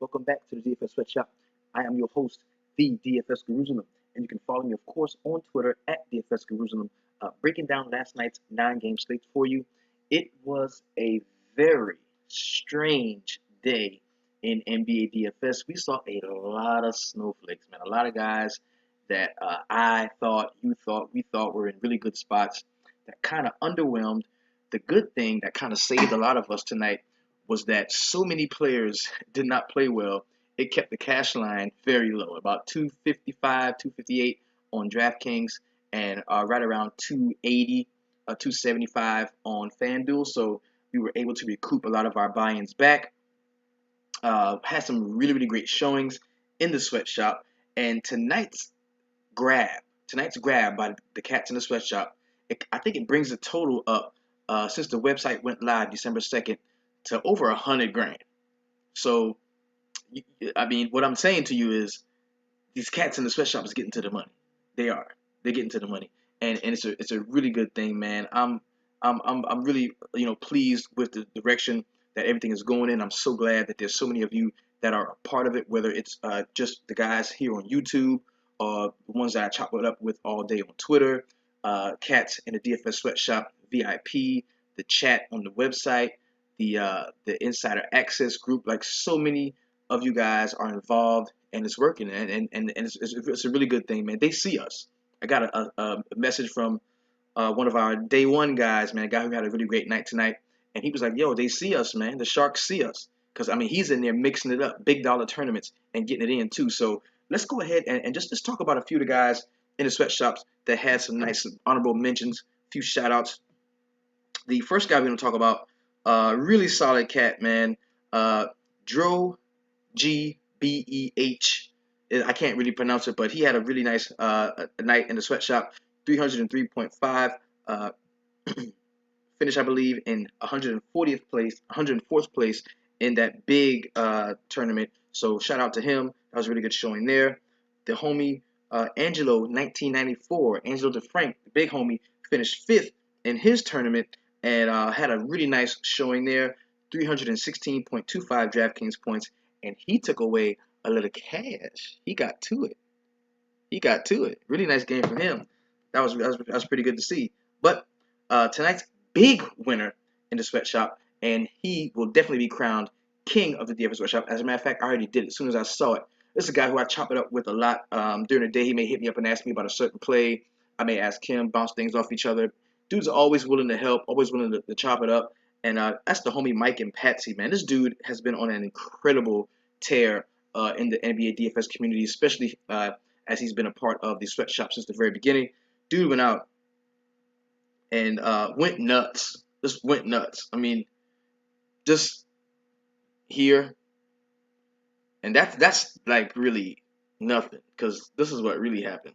Welcome back to the DFS Sweatshop. I am your host, the DFS Jerusalem, and you can follow me, of course, on Twitter at DFS Jerusalem, breaking down last night's 9-game slate for you. It was a very strange day in NBA DFS. We saw a lot of snowflakes, man. A lot of guys that I thought, you thought, we thought were in really good spots that kind of underwhelmed. The good thing that kind of saved a lot of us tonight was that so many players did not play well. It kept the cash line very low, about 255, 258 on DraftKings, and right around 280, 275 on FanDuel. So we were able to recoup a lot of our buy-ins back. Had some really, really great showings in the sweatshop. And tonight's grab by the Cats in the Sweatshop, I think it brings the total up since the website went live December 2nd to over 100 grand. So, I mean, what I'm saying to you is these Cats in the Sweatshop is getting to the money. They're getting to the money, and it's a really good thing, man. I'm really pleased with the direction that everything is going in. I'm so glad that there's so many of you that are a part of it, whether it's just the guys here on YouTube or the ones that I chop it up with all day on Twitter, Cats in the DFS Sweatshop VIP, the chat on the website, the insider access group. Like, so many of you guys are involved, and it's working, and it's a really good thing, man. They see us. I got a message from one of our day one guys, man, a guy who had a really great night tonight, and he was like, yo, they see us, man. The Sharks see us. Because, I mean, he's in there mixing it up, big dollar tournaments, and getting it in, too. So let's go ahead and just talk about a few of the guys in the sweatshops that had some nice honorable mentions, a few shout-outs. The first guy we're going to talk about, really solid cat, man. Dro GBEH. I can't really pronounce it, but he had a really nice night in the sweatshop. 303.5. Finish, I believe, in 104th place in that big tournament. So shout out to him. That was a really good showing there. The homie Angelo 1994, Angelo DeFrank, the big homie, finished 5th in his tournament and had a really nice showing there. 316.25 DraftKings points, and he took away a little cash. He got to it. Really nice game from him. That was pretty good to see. But tonight's big winner in the sweatshop, and he will definitely be crowned king of the DFS sweatshop. As a matter of fact, I already did it as soon as I saw it. This is a guy who I chop it up with a lot during the day. He may hit me up and ask me about a certain play. I may ask him, bounce things off each other. Dude's always willing to help, always willing to chop it up. And that's the homie Mike and Patsy, man. This dude has been on an incredible tear in the NBA DFS community, especially as he's been a part of the sweatshop since the very beginning. Dude went out and went nuts. Just went nuts. I mean, just here. And that's like really nothing, because this is what really happened.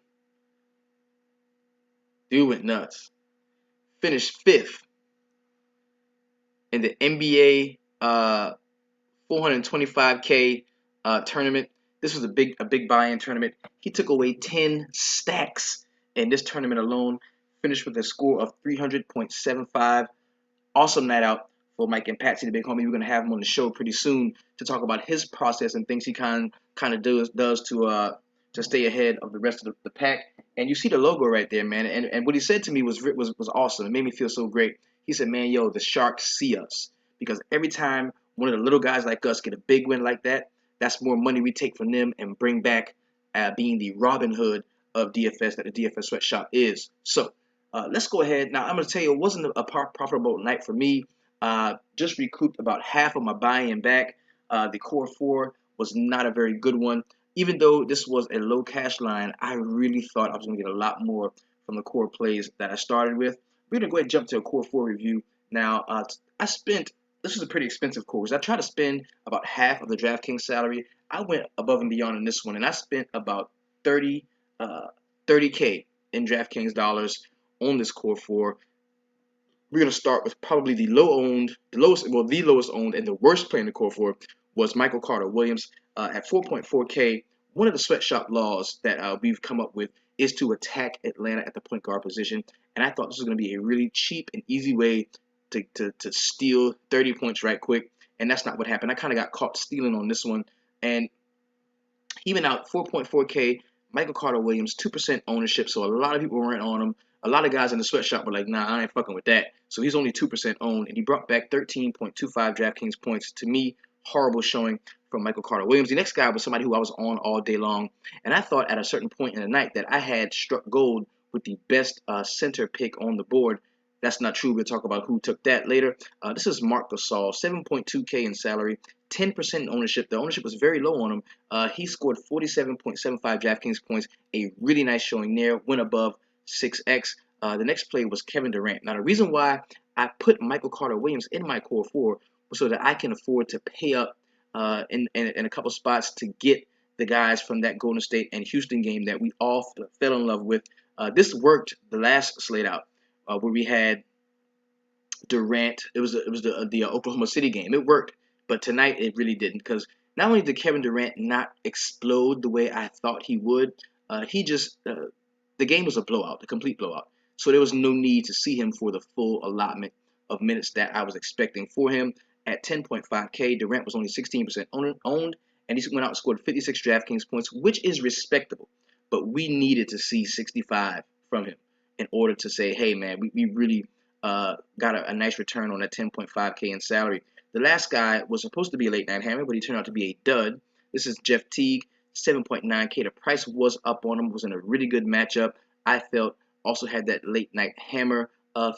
Dude went nuts. Finished 5th in the NBA 425K tournament. This was a big buy-in tournament. He took away 10 stacks in this tournament alone. Finished with a score of 300.75. Awesome night out for Mike and Patsy, the big homie. We're gonna have him on the show pretty soon to talk about his process and things he kind of does to stay ahead of the rest of the pack. And you see the logo right there, man. And what he said to me was awesome. It made me feel so great. He said, man, yo, the Sharks see us, because every time one of the little guys like us get a big win like that, that's more money we take from them and bring back, being the Robin Hood of DFS that the DFS sweatshop is. So let's go ahead. Now, I'm going to tell you, it wasn't a profitable night for me. Just recouped about half of my buy-in back. The core 4 was not a very good one. Even though this was a low cash line, I really thought I was going to get a lot more from the core plays that I started with. We're going to go ahead and jump to a core 4 review. Now, this was a pretty expensive core, because I tried to spend about half of the DraftKings salary. I went above and beyond in this one, and I spent about 30K in DraftKings dollars on this core 4. We're going to start with probably the lowest owned, and the worst player in the core 4 was Michael Carter Williams at 4.4K. One of the sweatshop laws that we've come up with is to attack Atlanta at the point guard position, and I thought this was going to be a really cheap and easy way to steal 30 points right quick, and that's not what happened. I kind of got caught stealing on this one. And he went out 4.4K. Michael Carter Williams, 2% ownership. So a lot of people weren't on him. A lot of guys in the sweatshop were like, nah, I ain't fucking with that. So he's only 2% owned. And he brought back 13.25 DraftKings points. To me, horrible showing from Michael Carter Williams. The next guy was somebody who I was on all day long. And I thought at a certain point in the night that I had struck gold with the best center pick on the board. That's not true. We'll talk about who took that later. This is Marc Gasol, 7.2K in salary, 10% ownership. The ownership was very low on him. He scored 47.75 DraftKings points, a really nice showing there, went above 6x. The next play was Kevin Durant. Now, the reason why I put Michael Carter Williams in my core four was so that I can afford to pay up in a couple spots to get the guys from that Golden State and Houston game that we all fell in love with. This worked the last slate out where we had Durant. It was the Oklahoma City game. It worked, but tonight it really didn't because not only did Kevin Durant not explode the way I thought he would, he just the game was a blowout, a complete blowout. So there was no need to see him for the full allotment of minutes that I was expecting for him. At 10.5K, Durant was only 16% owned, and he went out and scored 56 DraftKings points, which is respectable. But we needed to see 65 from him in order to say, hey, man, we really got a nice return on that 10.5K in salary. The last guy was supposed to be a late night hammer, but he turned out to be a dud. This is Jeff Teague, 7.9K. The price was up on him, was in a really good matchup. I felt also had that late night hammer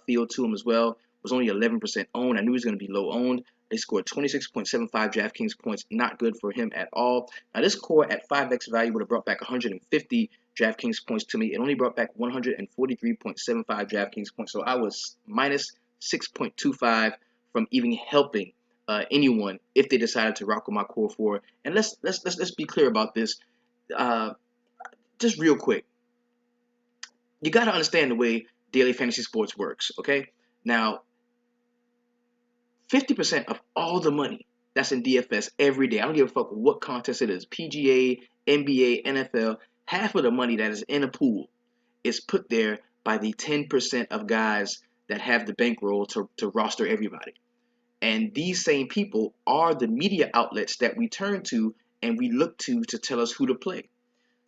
feel to him as well. Was only 11% owned. I knew he was going to be low owned. They scored 26.75 DraftKings points. Not good for him at all. Now, this core at 5x value would have brought back 150 DraftKings points to me. It only brought back 143.75 DraftKings points. So I was minus 6.25 from even helping anyone if they decided to rock with my core four. And let's be clear about this. Just real quick. You got to understand the way daily fantasy sports works, okay? Now, 50% of all the money that's in DFS every day, I don't give a fuck what contest it is, PGA, NBA, NFL, half of the money that is in a pool is put there by the 10% of guys that have the bankroll to roster everybody. And these same people are the media outlets that we turn to and we look to tell us who to play.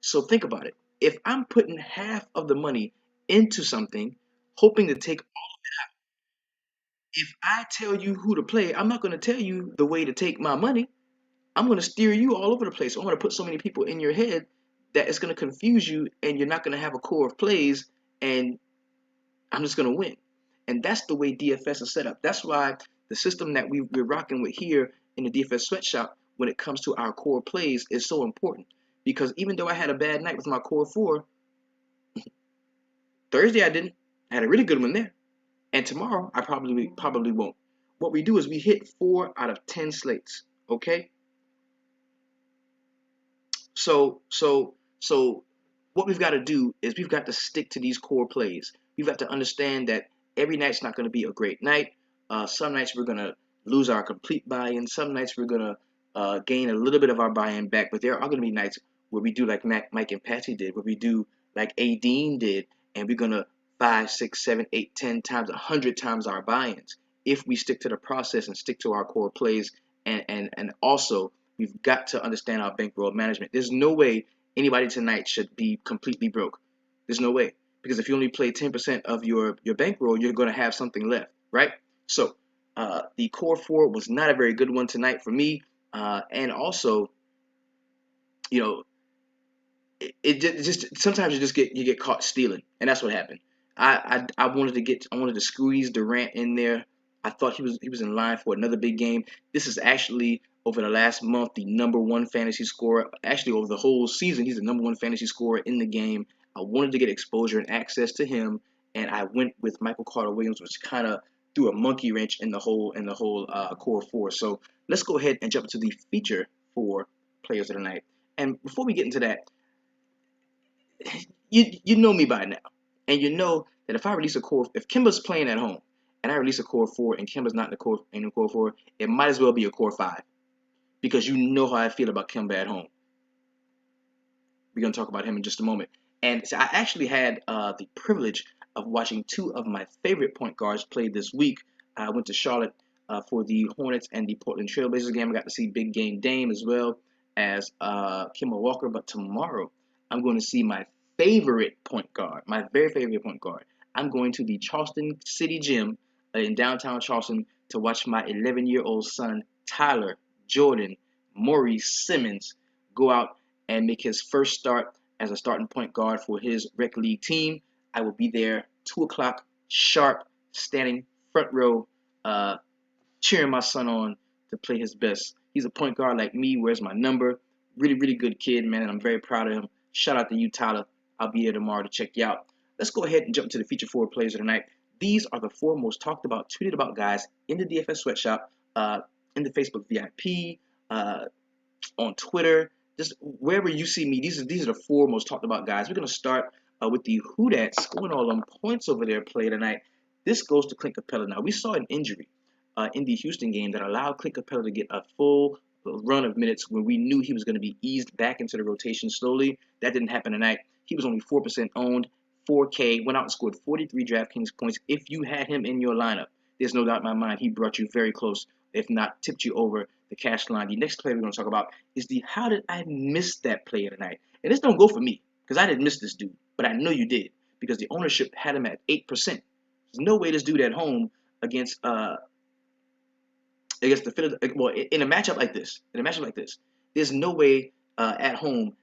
So think about it. If I'm putting half of the money into something, hoping to take, if I tell you who to play, I'm not going to tell you the way to take my money. I'm going to steer you all over the place. I'm going to put so many people in your head that it's going to confuse you and you're not going to have a core of plays and I'm just going to win. And that's the way DFS is set up. That's why the system that we're rocking with here in the DFS sweatshop when it comes to our core plays is so important. Because even though I had a bad night with my core four, Thursday I didn't. I had a really good one there. And tomorrow I probably won't. What we do is we hit 4 out of 10 slates. Okay? So what we've got to do is we've got to stick to these core plays. We've got to understand that every night's not going to be a great night. Some nights we're going to lose our complete buy-in. Some nights we're going to gain a little bit of our buy-in back. But there are going to be nights where we do like Mike and Patsy did, where we do like A. Dean did, and we're going to 5, 6, 7, 8, 10 times, 100 times our buy-ins if we stick to the process and stick to our core plays. And also, we've got to understand our bankroll management. There's no way anybody tonight should be completely broke. There's no way. Because if you only play 10% of your bankroll, you're going to have something left, right? So the core four was not a very good one tonight for me. And also, you know, it just sometimes you get caught stealing, and that's what happened. I wanted to squeeze Durant in there. I thought he was in line for another big game. This is actually over the last month the #1 fantasy scorer. Actually, over the whole season, he's the #1 fantasy scorer in the game. I wanted to get exposure and access to him, and I went with Michael Carter Williams, which kind of threw a monkey wrench in the whole core four. So let's go ahead and jump into the feature for players of the night. And before we get into that, you know me by now, and you know that if I release a core, if Kemba's playing at home, and I release a core four, and Kemba's not in the core four, it might as well be a core five, because you know how I feel about Kemba at home. We're gonna talk about him in just a moment. And so I actually had the privilege of watching 2 of my favorite point guards play this week. I went to Charlotte for the Hornets and the Portland Trailblazers game. I got to see Big Game Dame as well. as Kemba Walker, but tomorrow I'm going to see my favorite point guard, my very favorite point guard. I'm going to the Charleston City Gym in downtown Charleston to watch my 11-year-old son, Tyler Jordan Maurice Simmons, go out and make his first start as a starting point guard for his rec league team. I will be there 2 o'clock sharp, standing front row, uh, cheering my son on to play his best. He's a point guard like me, wears my number. Really, really good kid, man, and I'm very proud of him. Shout out to you, Tyler. I'll be there tomorrow to check you out. Let's go ahead and jump to the feature forward players of the night. These are the 4 most talked about, tweeted about guys in the DFS sweatshop, in the Facebook VIP, on Twitter, just wherever you see me. These are the 4 most talked about guys. We're gonna start with the Who Dat scoring all them points over there play tonight. This goes to Clint Capella. Now we saw an injury in the Houston game that allowed Clint Capella to get a full run of minutes when we knew he was going to be eased back into the rotation slowly. That didn't happen tonight. He was only 4% owned, 4K, went out and scored 43 DraftKings points. If you had him in your lineup, there's no doubt in my mind he brought you very close, if not tipped you over the cash line. The next player we're going to talk about is the how did I miss that player tonight? And this don't go for me because I didn't miss this dude, but I know you did because the ownership had him at 8%. There's no way this dude at home against the in a matchup like this, there's no way at home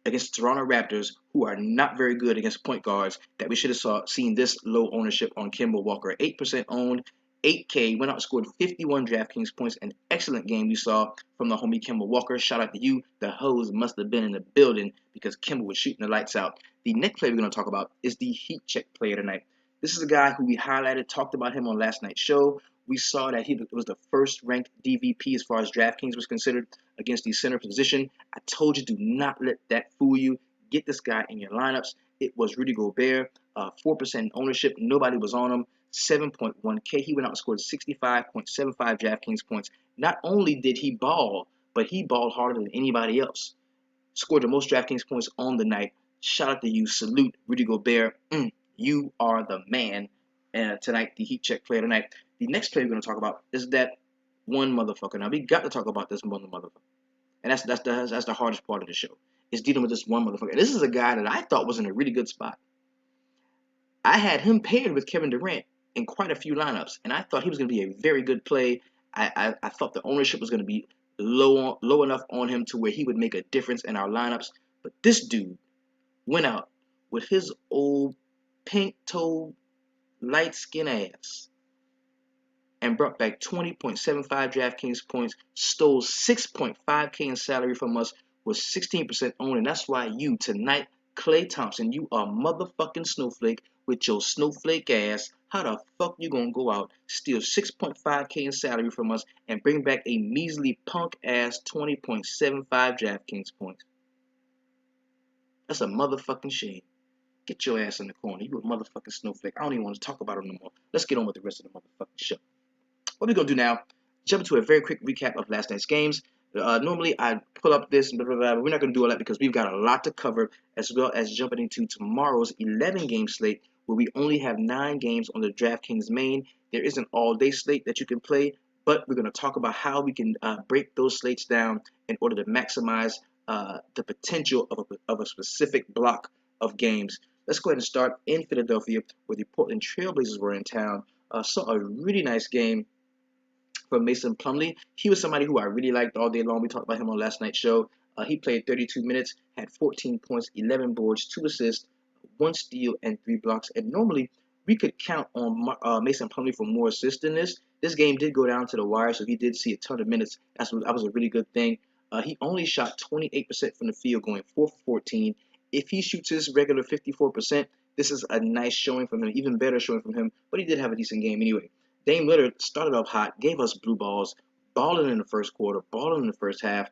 against the Toronto Raptors, who are not very good against point guards, that we should have seen this low ownership on Kemba Walker. 8% owned, 8K, went out and scored 51 DraftKings points. An excellent game we saw from the homie Kemba Walker. Shout out to you. The hoes must have been in the building because Kemba was shooting the lights out. The next player we're going to talk about is the heat check player tonight. This is a guy who we highlighted, talked about him on last night's show. We saw that he was the first ranked DVP as far as DraftKings was considered against the center position. I told you, do not let that fool you. Get this guy in your lineups. It was Rudy Gobert, 4% ownership. Nobody was on him. 7.1K. He went out and scored 65.75 DraftKings points. Not only did he ball, but he balled harder than anybody else. Scored the most DraftKings points on the night. Shout out to you. Salute, Rudy Gobert. You are the man tonight, the heat check player tonight. The next player we're going to talk about is that one motherfucker. Now, we got to talk about this one motherfucker. And that's the hardest part of the show, is dealing with this one motherfucker. And this is a guy that I thought was in a really good spot. I had him paired with Kevin Durant in quite a few lineups, and I thought he was going to be a very good play. I thought the ownership was going to be low enough on him to where he would make a difference in our lineups. But this dude went out with his old pink-toed, light-skinned ass and brought back 20.75 DraftKings points, stole 6.5K in salary from us, was 16% owned, and that's why you tonight, Klay Thompson, you are motherfucking snowflake with your snowflake ass. How the fuck you gonna go out, steal 6.5K in salary from us, and bring back a measly punk ass 20.75 DraftKings points? That's a motherfucking shame. Get your ass in the corner. You a motherfucking snowflake. I don't even want to talk about him no more. Let's get on with the rest of the motherfucking show. What we're going to do now, jump into a very quick recap of last night's games. Normally, I pull up this, blah, blah, blah, but we're not going to do all that because we've got a lot to cover, as well as jumping into tomorrow's 11-game slate, where we only have 9 games on the DraftKings main. There is an all-day slate that you can play, but we're going to talk about how we can break those slates down in order to maximize the potential of a specific block of games. Let's go ahead and start in Philadelphia, where the Portland Trailblazers were in town. Saw a really nice game from Mason Plumlee. He was somebody who I really liked all day long. We talked about him on last night's show. He played 32 minutes, had 14 points, 11 boards, 2 assists, 1 steal, and 3 blocks. And normally, we could count on Mason Plumlee for more assists than this. This game did go down to the wire, so he did see a ton of minutes. That was a really good thing. He only shot 28% from the field, going 4 for 14. If he shoots his regular 54%, this is a nice showing from him, even better showing from him, but he did have a decent game anyway. Dame Lillard started off hot, gave us blue balls, balling in the first quarter, balling in the first half,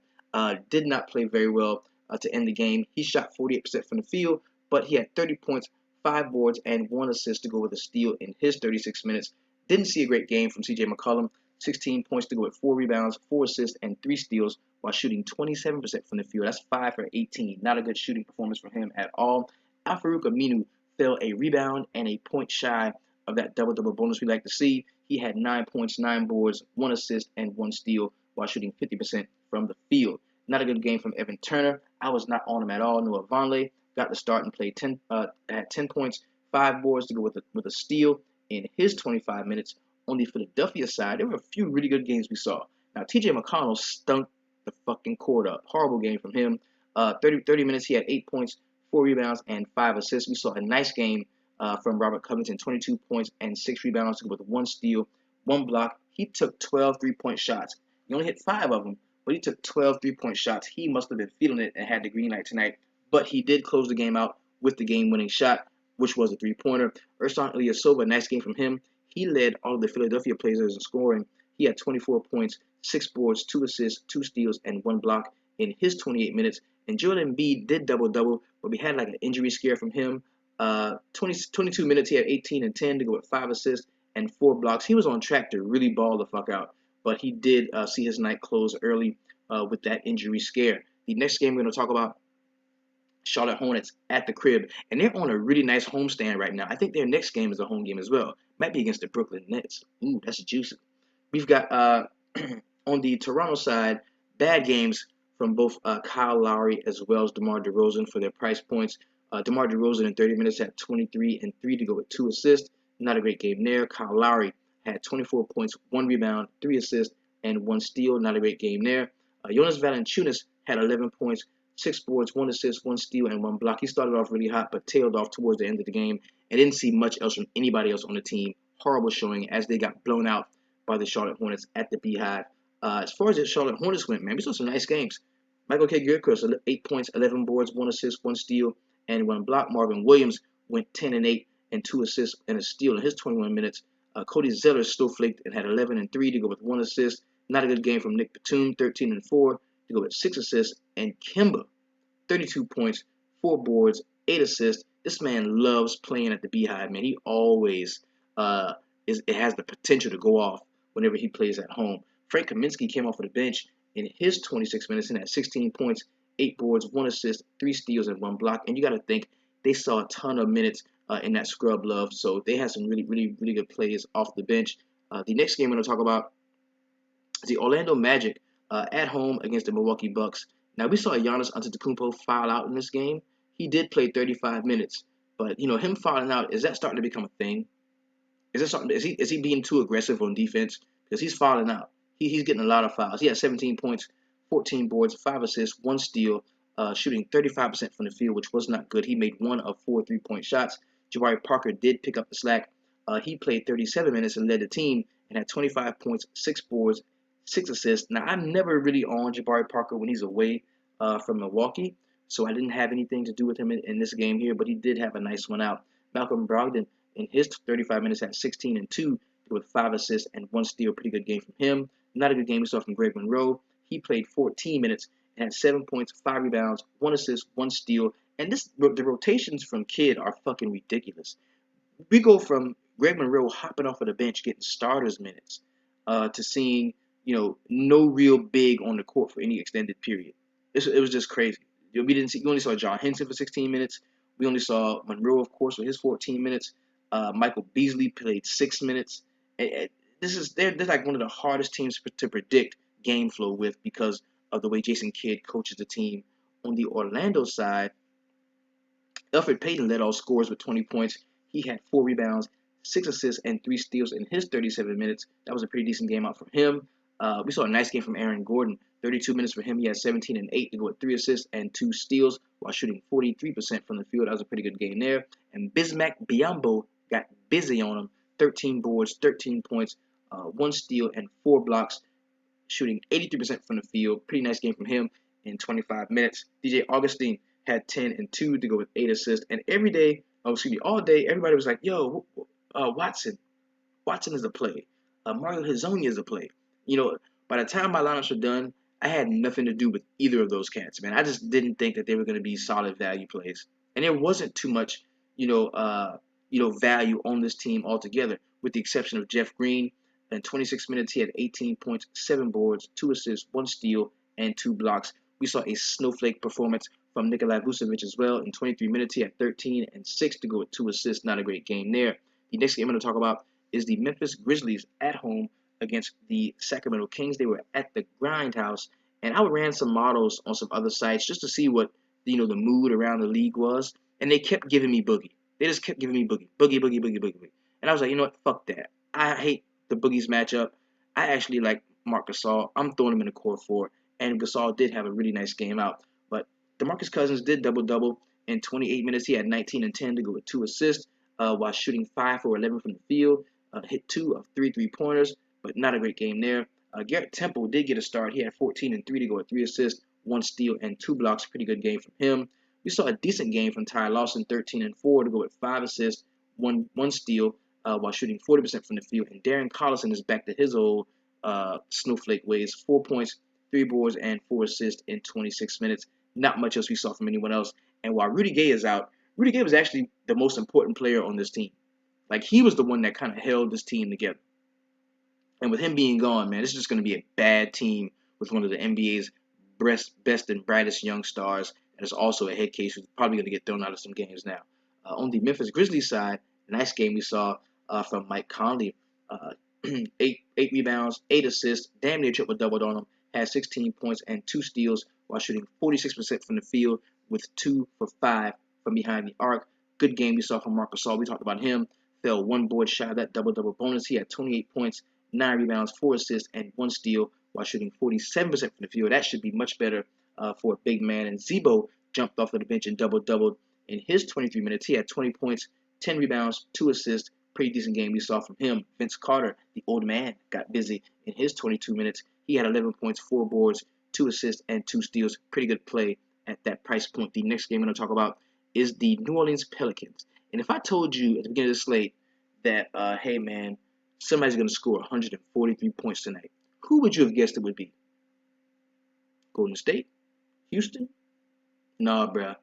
did not play very well to end the game. He shot 48% from the field, but he had 30 points, 5 boards, and 1 assist to go with a steal in his 36 minutes. Didn't see a great game from CJ McCollum, 16 points to go with 4 rebounds, 4 assists, and 3 steals while shooting 27% from the field. That's 5 for 18. Not a good shooting performance from him at all. Al-Farouq Aminu fell a rebound and a point shy of that double-double bonus we like to see. He had 9 points, 9 boards, 1 assist, and 1 steal while shooting 50% from the field. Not a good game from Evan Turner. I was not on him at all. Noah Vonleh got the start and played had 10 points, 5 boards to go with a steal in his 25 minutes. On the Philadelphia side, there were a few really good games we saw. Now, TJ McConnell stunk the fucking court up. Horrible game from him. 30 minutes, he had 8 points, 4 rebounds, and 5 assists. We saw a nice game from Robert Covington, 22 points and 6 rebounds with 1 steal, 1 block. He took 12 three-point shots. He only hit 5 of them, but he took 12 three-point shots. He must have been feeling it and had the green light tonight. But he did close the game out with the game-winning shot, which was a three-pointer. Ersan Ilyasova, nice game from him. He led all of the Philadelphia players in scoring. He had 24 points, 6 boards, 2 assists, 2 steals, and 1 block in his 28 minutes. And Joel Embiid did double-double, but we had like an injury scare from him. 22 minutes, he had 18 and 10 to go with 5 assists and 4 blocks. He was on track to really ball the fuck out, but he did see his night close early with that injury scare. The next game we're going to talk about, Charlotte Hornets at the crib, and they're on a really nice homestand right now. I think their next game is a home game as well. Might be against the Brooklyn Nets. Ooh, that's juicy. We've got on the Toronto side, bad games from both Kyle Lowry as well as DeMar DeRozan for their price points. DeMar DeRozan in 30 minutes had 23 and 3 to go with 2 assists. Not a great game there. Kyle Lowry had 24 points, 1 rebound, 3 assists, and 1 steal. Not a great game there. Jonas Valanciunas had 11 points, 6 boards, 1 assist, 1 steal, and 1 block. He started off really hot, but tailed off towards the end of the game and didn't see much else from anybody else on the team. Horrible showing as they got blown out by the Charlotte Hornets at the Beehive. As far as the Charlotte Hornets went, man, we saw some nice games. Michael K. Gilchrist, 8 points, 11 boards, 1 assist, 1 steal, and 1 block. Marvin Williams went 10 and 8 and 2 assists and a steal in his 21 minutes. Cody Zeller still flaked and had 11 and 3 to go with 1 assist. Not a good game from Nick Batum, 13 and 4 to go with 6 assists. And Kemba, 32 points, 4 boards, 8 assists. This man loves playing at the Beehive, man. He always it has the potential to go off whenever he plays at home. Frank Kaminsky came off of the bench in his 26 minutes and had 16 points, 8 boards, 1 assist, 3 steals, and 1 block. And you got to think they saw a ton of minutes in that scrub love, so they had some really, really, really good plays off the bench. The next game we're going to talk about is the Orlando Magic at home against the Milwaukee Bucks. Now, we saw Giannis Antetokounmpo foul out in this game. He did play 35 minutes, but him fouling out, is that starting to become a thing? Is that something? Is he being too aggressive on defense? Because he's fouling out. He's getting a lot of fouls. He had 17 points, 14 boards, 5 assists, 1 steal, shooting 35% from the field, which was not good. He made 1 of 4 3-point shots. Jabari Parker did pick up the slack. He played 37 minutes and led the team and had 25 points, 6 boards, 6 assists. Now, I'm never really on Jabari Parker when he's away from Milwaukee, so I didn't have anything to do with him in this game here, but he did have a nice one out. Malcolm Brogdon, in his 35 minutes, had 16 and 2 with 5 assists and 1 steal. Pretty good game from him. Not a good game we saw from Greg Monroe. He played 14 minutes and had 7 points, 5 rebounds, 1 assist, 1 steal. And the rotations from Kidd are fucking ridiculous. We go from Greg Monroe hopping off of the bench, getting starters minutes, to seeing no real big on the court for any extended period. It was just crazy. We only saw John Henson for 16 minutes. We only saw Monroe, of course, with his 14 minutes. Michael Beasley played 6 minutes. They're like one of the hardest teams to predict game flow with because of the way Jason Kidd coaches the team. On the Orlando side, Elfrid Payton led all scorers with 20 points. He had 4 rebounds, 6 assists, and 3 steals in his 37 minutes. That was a pretty decent game out from him. We saw a nice game from Aaron Gordon. 32 minutes for him. He had 17 and 8 to go with 3 assists and 2 steals while shooting 43% from the field. That was a pretty good game there. And Bismack Biyombo got busy on him. 13 boards, 13 points, 1 steal, and 4 blocks, shooting 83% from the field. Pretty nice game from him in 25 minutes. DJ Augustine had 10 and 2 to go with 8 assists. And all day, everybody was like, yo, Watson is a play. Mario Hezonja is a play. By the time my lineups were done, I had nothing to do with either of those cats, man. I just didn't think that they were going to be solid value plays. And there wasn't too much, value on this team altogether, with the exception of Jeff Green. In 26 minutes, he had 18 points, 7 boards, 2 assists, 1 steal, and 2 blocks. We saw a snowflake performance from Nikolai Vucevic as well. In 23 minutes, he had 13 and 6 to go with 2 assists. Not a great game there. The next game I'm going to talk about is the Memphis Grizzlies at home against the Sacramento Kings. They were at the Grindhouse, And I ran some models on some other sites just to see what the mood around the league was, and they kept giving me Boogie. They just kept giving me Boogie, Boogie, Boogie, Boogie, Boogie, Boogie. And I was like, you know what? Fuck that. I hate the Boogies matchup. I actually like Marc Gasol. I'm throwing him in the core four, and Gasol did have a really nice game out. But DeMarcus Cousins did double-double in 28 minutes. He had 19 and 10 to go with 2 assists while shooting 5 for 11 from the field. Hit 2 of 3 3-pointers, but not a great game there. Garrett Temple did get a start. He had 14 and 3 to go with 3 assists, 1 steal, and 2 blocks. Pretty good game from him. We saw a decent game from Ty Lawson, 13 and 4 to go with 5 assists, one steal, while shooting 40% from the field. And Darren Collison is back to his old snowflake ways. 4 points, 3 boards, and 4 assists in 26 minutes. Not much else we saw from anyone else. And while Rudy Gay is out, Rudy Gay was actually the most important player on this team. Like, he was the one that kind of held this team together. And with him being gone, man, this is just going to be a bad team with one of the NBA's best and brightest young stars. And is also a head case who's probably going to get thrown out of some games now. On the Memphis Grizzlies side, nice game we saw from Mike Conley. 8 rebounds, 8 assists, damn near triple-doubled on him. Had 16 points and 2 steals while shooting 46% from the field with 2 for 5 from behind the arc. Good game we saw from Marc Gasol. We talked about him. Fell 1 board shy of that double-double bonus. He had 28 points, 9 rebounds, 4 assists, and 1 steal while shooting 47% from the field. That should be much better for a big man. And Zebo jumped off of the bench and double-doubled in his 23 minutes. He had 20 points, 10 rebounds, 2 assists. Pretty decent game we saw from him. Vince Carter, the old man, got busy in his 22 minutes. He had 11 points, 4 boards, 2 assists, and 2 steals. Pretty good play at that price point. The next game I'm going to talk about is the New Orleans Pelicans. And if I told you at the beginning of the slate that, hey, man, somebody's going to score 143 points tonight, who would you have guessed it would be? Golden State? Houston? Nah, bruh.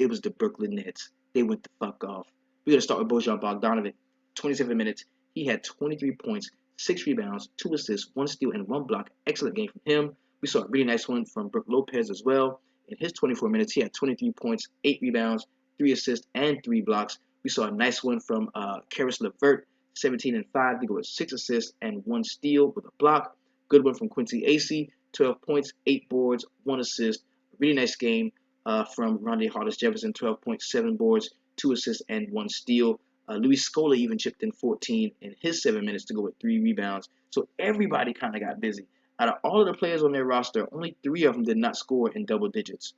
It was the Brooklyn Nets. They went the fuck off. We're going to start with Bojan Bogdanovic. 27 minutes. He had 23 points, 6 rebounds, 2 assists, 1 steal, and 1 block. Excellent game from him. We saw a really nice one from Brook Lopez as well. In his 24 minutes, he had 23 points, 8 rebounds, 3 assists, and 3 blocks. We saw a nice one from Karis LeVert, 17 and 5 to go with 6 assists and 1 steal with a block. Good one from Quincy Acey, 12 points, 8 boards, 1 assist. Really nice game from Rondae Hollis-Jefferson, 12 points, 7 boards, 2 assists, and 1 steal. Luis Scola even chipped in 14 in his 7 minutes to go with 3 rebounds. So everybody kind of got busy. Out of all of the players on their roster, only 3 of them did not score in double digits.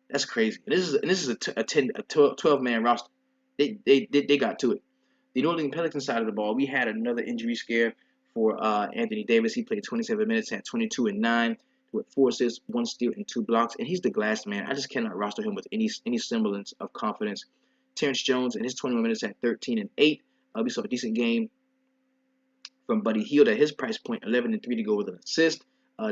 That's crazy. And this is a 12-man roster. They got to it. The New Orleans Pelicans side of the ball, we had another injury scare for Anthony Davis. He played 27 minutes, had 22 and 9 with 4 assists, 1 steal, and 2 blocks. And he's the glass man. I just cannot roster him with any semblance of confidence. Terrence Jones in his 21 minutes had 13 and 8. We saw a decent game from Buddy Hield at his price point, 11 and 3 to go with an assist.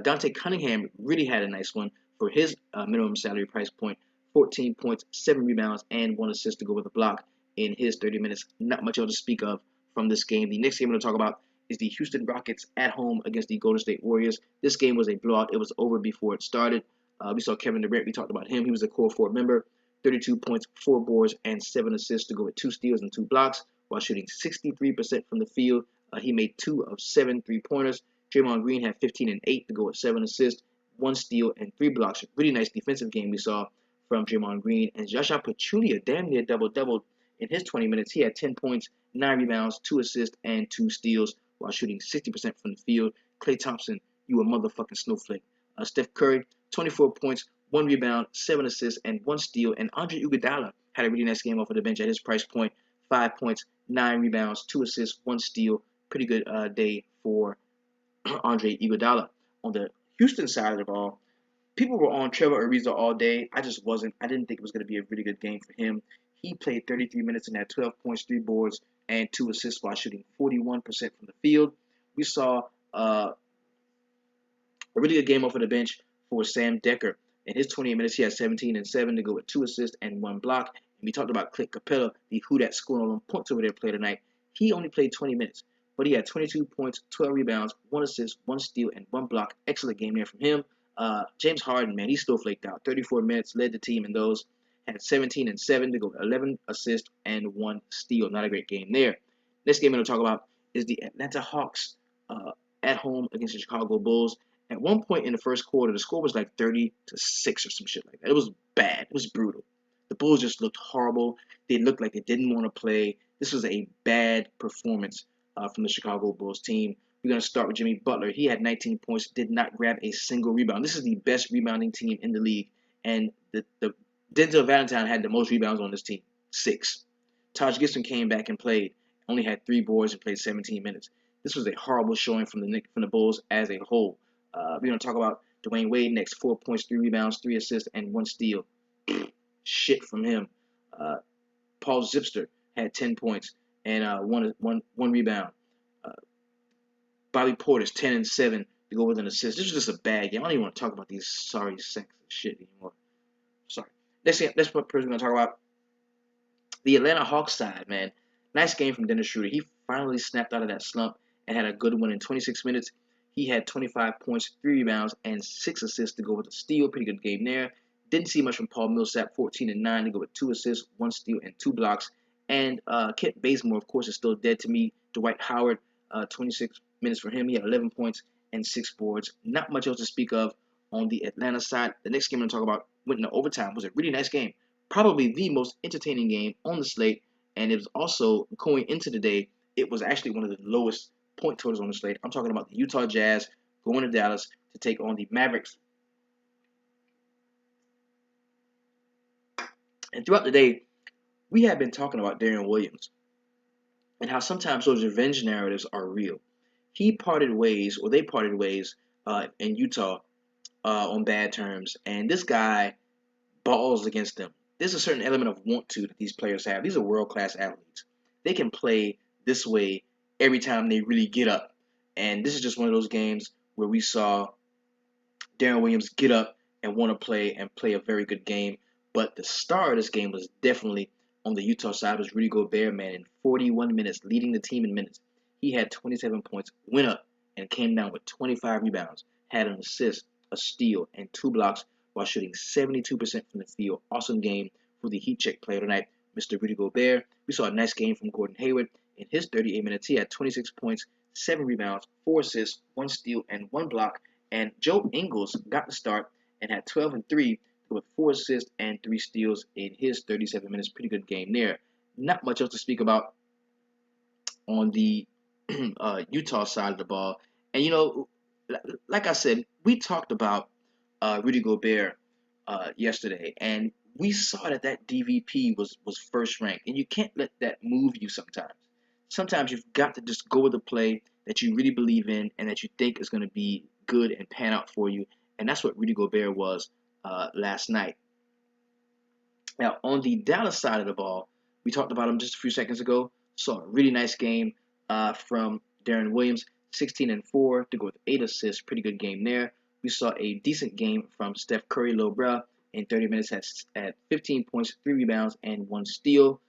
Dante Cunningham really had a nice one for his minimum salary price point, 14 points, 7 rebounds, and 1 assist to go with a block in his 30 minutes. Not much else to speak of from this game. The next game I'm going to talk about is the Houston Rockets at home against the Golden State Warriors. This game was a blowout. It was over before it started. We saw Kevin Durant. We talked about him. He was a core 4 member. 32 points, 4 boards, and 7 assists to go with 2 steals and 2 blocks while shooting 63% from the field. He made 2 of 7 3-pointers. Draymond Green had 15 and 8 to go with 7 assists, 1 steal, and 3 blocks. Really nice defensive game we saw from Draymond Green. And Joshua Pachulia damn near double-doubled in his 20 minutes. He had 10 points, 9 rebounds, 2 assists, and 2 steals while shooting 60% from the field. Klay Thompson, you a motherfucking snowflake. Steph Curry, 24 points, 1 rebound, 7 assists, and 1 steal. And Andre Iguodala had a really nice game off of the bench at his price point. 5 points, 9 rebounds, 2 assists, 1 steal. Pretty good day for Andre Iguodala. On the Houston side of the ball, people were on Trevor Ariza all day. I just wasn't. I didn't think it was going to be a really good game for him. He played 33 minutes and had 12 points, 3 boards, and 2 assists while shooting 41% from the field. We saw a really good game off of the bench for Sam Dekker. In his 28 minutes, he had 17 and 7 to go with 2 assists and 1 block. And we talked about Clint Capella, the who that scored on points over there play tonight. He only played 20 minutes, but he had 22 points, 12 rebounds, 1 assist, 1 steal, and 1 block. Excellent game there from him. James Harden, man, he still flaked out. 34 minutes, led the team in those. Had 17 and 7 to go with 11 assists and 1 steal. Not a great game there. Next game I'm going to talk about is the Atlanta Hawks at home against the Chicago Bulls. At one point in the first quarter, the score was like 30-6 or some shit like that. It was bad. It was brutal. The Bulls just looked horrible. They looked like they didn't want to play. This was a bad performance from the Chicago Bulls team. We're going to start with Jimmy Butler. He had 19 points, did not grab a single rebound. This is the best rebounding team in the league. And the Denzel Valentine had the most rebounds on this team, 6. Taj Gibson came back and played, only had 3 boards and played 17 minutes. This was a horrible showing from the Bulls as a whole. We're going to talk about Dwayne Wade next. 4 points, 3 rebounds, 3 assists, and 1 steal. Shit from him. Paul Zipster had 10 points and one rebound. Bobby Portis 10 and 7 to go with an assist. This is just a bad game. I don't even want to talk about these sorry sacks and shit anymore. Sorry. That's what we're going to talk about. The Atlanta Hawks side, man. Nice game from Dennis Schroeder. He finally snapped out of that slump and had a good one in 26 minutes. He had 25 points, 3 rebounds, and 6 assists to go with a steal. Pretty good game there. Didn't see much from Paul Millsap, 14 and 9 to go with 2 assists, 1 steal, and 2 blocks. And Kent Bazemore, of course, is still dead to me. Dwight Howard, 26 minutes for him. He had 11 points and 6 boards. Not much else to speak of on the Atlanta side. The next game I'm going to talk about went into overtime. It was a really nice game. Probably the most entertaining game on the slate. And it was also, going into the day, it was actually one of the lowest point totals on the slate. I'm talking about the Utah Jazz going to Dallas to take on the Mavericks. And throughout the day, we have been talking about Deron Williams and how sometimes those revenge narratives are real. They parted ways in Utah on bad terms, and this guy balls against them. There's a certain element of want to that these players have. These are world-class athletes. They can play this way every time they really get up. And this is just one of those games where we saw Deron Williams get up and want to play and play a very good game. But the star of this game was definitely on the Utah side was Rudy Gobert, man, in 41 minutes, leading the team in minutes. He had 27 points, went up, and came down with 25 rebounds, had an assist, a steal, and 2 blocks while shooting 72% from the field. Awesome game for the Heat check player tonight, Mr. Rudy Gobert. We saw a nice game from Gordon Hayward. In his 38 minutes, he had 26 points, 7 rebounds, 4 assists, 1 steal, and 1 block. And Joe Ingles got the start and had 12 and 3 with 4 assists and 3 steals in his 37 minutes. Pretty good game there. Not much else to speak about on the Utah side of the ball. And, you know, like I said, we talked about Rudy Gobert yesterday, and we saw that DVP was first ranked, and you can't let that move you sometimes. Sometimes you've got to just go with the play that you really believe in and that you think is going to be good and pan out for you, and that's what Rudy Gobert was last night. Now, on the Dallas side of the ball, we talked about him just a few seconds ago. Saw a really nice game from Deron Williams, 16 and 4 to go with 8 assists. Pretty good game there. We saw a decent game from Steph Curry, Lil Bruh, in 30 minutes at 15 points, 3 rebounds, and 1 steal.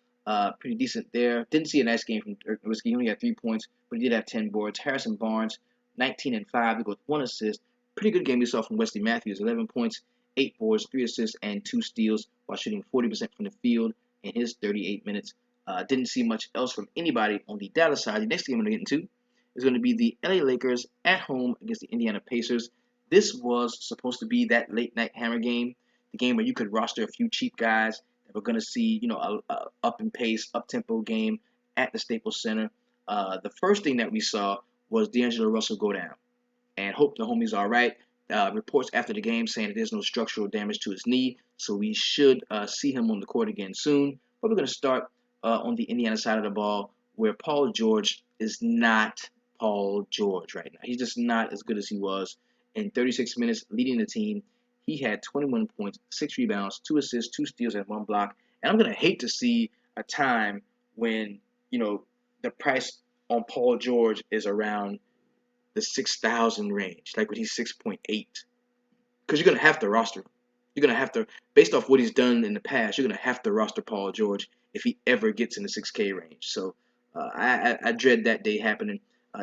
Pretty decent there. Didn't see a nice game from Dirk Nowitzki. He only had 3 points, but he did have 10 boards. Harrison Barnes, 19 and 5 to go with 1 assist. Pretty good game we saw from Wesley Matthews, 11 points, 8 boards, 3 assists, and 2 steals while shooting 40% from the field in his 38 minutes. Didn't see much else from anybody on the Dallas side. The next game I'm going to get into is going to be the LA Lakers at home against the Indiana Pacers. This was supposed to be that late night hammer game, the game where you could roster a few cheap guys that were going to see, a up in pace, up tempo game at the Staples Center. The first thing that we saw was D'Angelo Russell go down, and hope the homie's all right. Reports after the game saying that there's no structural damage to his knee, so we should see him on the court again soon. But we're going to start on the Indiana side of the ball, where Paul George is not Paul George right now. He's just not as good as he was. In 36 minutes, leading the team, he had 21 points, 6 rebounds, 2 assists, 2 steals, and 1 block. And I'm going to hate to see a time when, the price on Paul George is around the 6,000 range, like when he's 6.8. Because you're going to have to roster him. You're going to have to, based off what he's done in the past, you're going to have to roster Paul George if he ever gets in the 6K range. So I dread that day happening.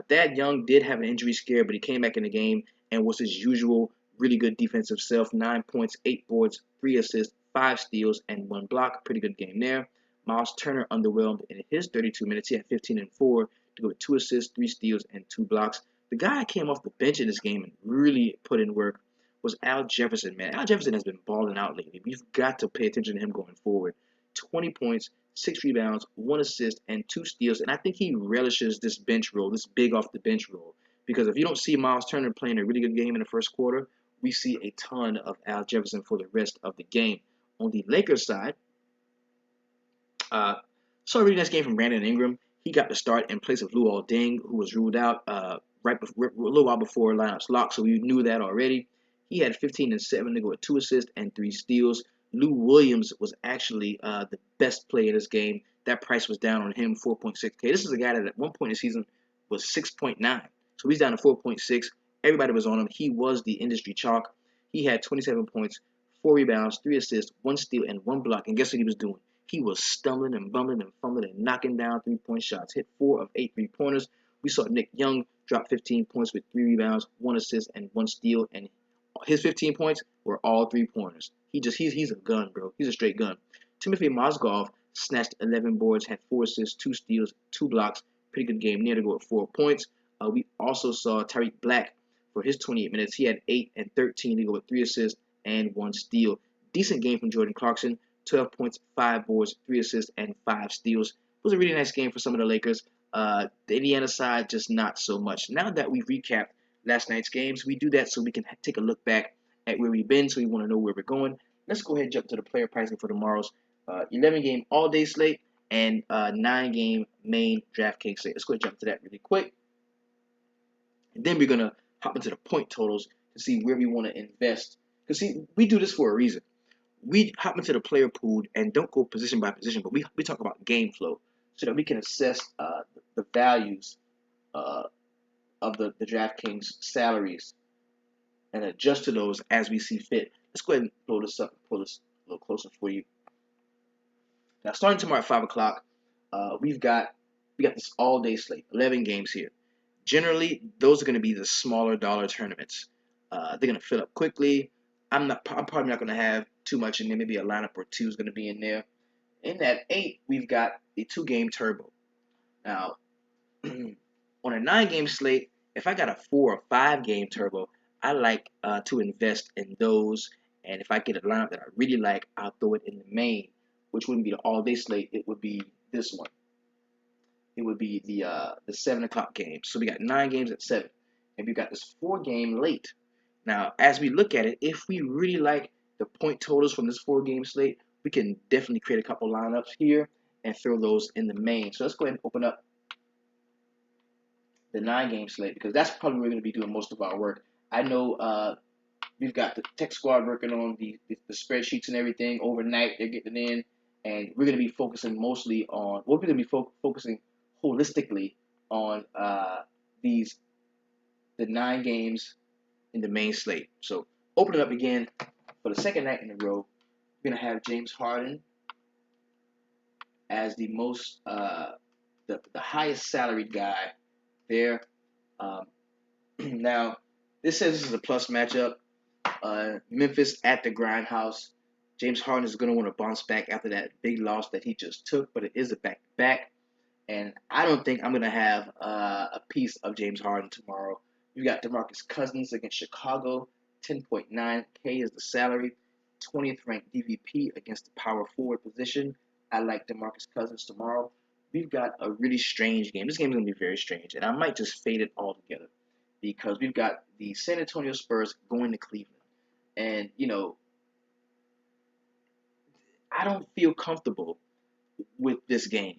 Thad Young did have an injury scare, but he came back in the game and was his usual really good defensive self. 9 points, 8 boards, 3 assists, 5 steals, and 1 block. Pretty good game there. Miles Turner underwhelmed in his 32 minutes. He had 15 and 4 to go with 2 assists, 3 steals, and 2 blocks. The guy that came off the bench in this game and really put in work was Al Jefferson, man. Al Jefferson has been balling out lately. We've got to pay attention to him going forward. 20 points, 6 rebounds, 1 assist, and 2 steals. And I think he relishes this bench role, this big off the bench role. Because if you don't see Miles Turner playing a really good game in the first quarter, we see a ton of Al Jefferson for the rest of the game. On the Lakers side, saw a really nice game from Brandon Ingram. He got the start in place of Luol Deng, who was ruled out a little while before lineups locked, so we knew that already. He had 15 and 7 to go with 2 assists and 3 steals. Lou Williams was actually the best player in this game. That price was down on him, 4.6K. This is a guy that at one point in the season was 6.9. So he's down to 4.6. Everybody was on him. He was the industry chalk. He had 27 points, 4 rebounds, 3 assists, 1 steal, and 1 block. And guess what he was doing? He was stumbling and bumbling and fumbling and knocking down 3-point shots. Hit 4 of 8 3-pointers. We saw Nick Young drop 15 points with 3 rebounds, 1 assist, and 1 steal. And his 15 points were all 3-pointers. He's a gun, bro. He's a straight gun. Timothy Mozgov snatched 11 boards, had 4 assists, 2 steals, 2 blocks. Pretty good game. Near to go at 4 points. We also saw Tariq Black for his 28 minutes. He had 8 and 13 to go with 3 assists and 1 steal. Decent game from Jordan Clarkson. 12 points, 5 boards, 3 assists, and 5 steals. It was a really nice game for some of the Lakers. The Indiana side, just not so much. Now that we've recapped last night's games, we do that so we can take a look back at where we've been, so we want to know where we're going. Let's go ahead and jump to the player pricing for tomorrow's 11-game all-day slate and 9-game main DraftKings slate. Let's go ahead and jump to that really quick. And then we're going to hop into the point totals to see where we want to invest. Because, see, we do this for a reason. We hop into the player pool and don't go position by position, but we talk about game flow so that we can assess the values of the DraftKings salaries and adjust to those as we see fit. Let's go ahead and pull this up and pull this a little closer for you. Now, starting tomorrow at 5 o'clock, we got this all-day slate, 11 games here. Generally, those are going to be the smaller dollar tournaments. They're going to fill up quickly. I'm probably not going to have too much in there. Maybe a lineup or two is going to be in there. In that 8, we've got the 2-game turbo. Now, on a 9-game slate, if I got a 4 or 5-game turbo, I like to invest in those. And if I get a lineup that I really like, I'll throw it in the main, which wouldn't be the all-day slate. It would be this one. It would be the 7 o'clock game. So we got 9 games at 7, and we got this 4-game late. Now, as we look at it, if we really like the point totals from this 4-game slate, we can definitely create a couple lineups here and throw those in the main. So let's go ahead and open up the 9-game slate because that's probably where we're going to be doing most of our work. I know we've got the tech squad working on the spreadsheets and everything overnight. They're getting in, and we're going to be focusing mostly on, we're going to be focusing holistically on the 9 games in the main slate. So open it up again for the second night in a row. We're gonna have James Harden as the most the highest salaried guy there. Now this says this is a plus matchup. Memphis at the Grindhouse. James Harden is gonna want to bounce back after that big loss that he just took, but it is a back-to-back, and I don't think I'm gonna have a piece of James Harden tomorrow. You got DeMarcus Cousins against Chicago, 10.9K is the salary, 20th ranked DVP against the power forward position. I like DeMarcus Cousins tomorrow. We've got a really strange game. This game is going to be very strange, and I might just fade it all together because we've got the San Antonio Spurs going to Cleveland. And, you know, I don't feel comfortable with this game,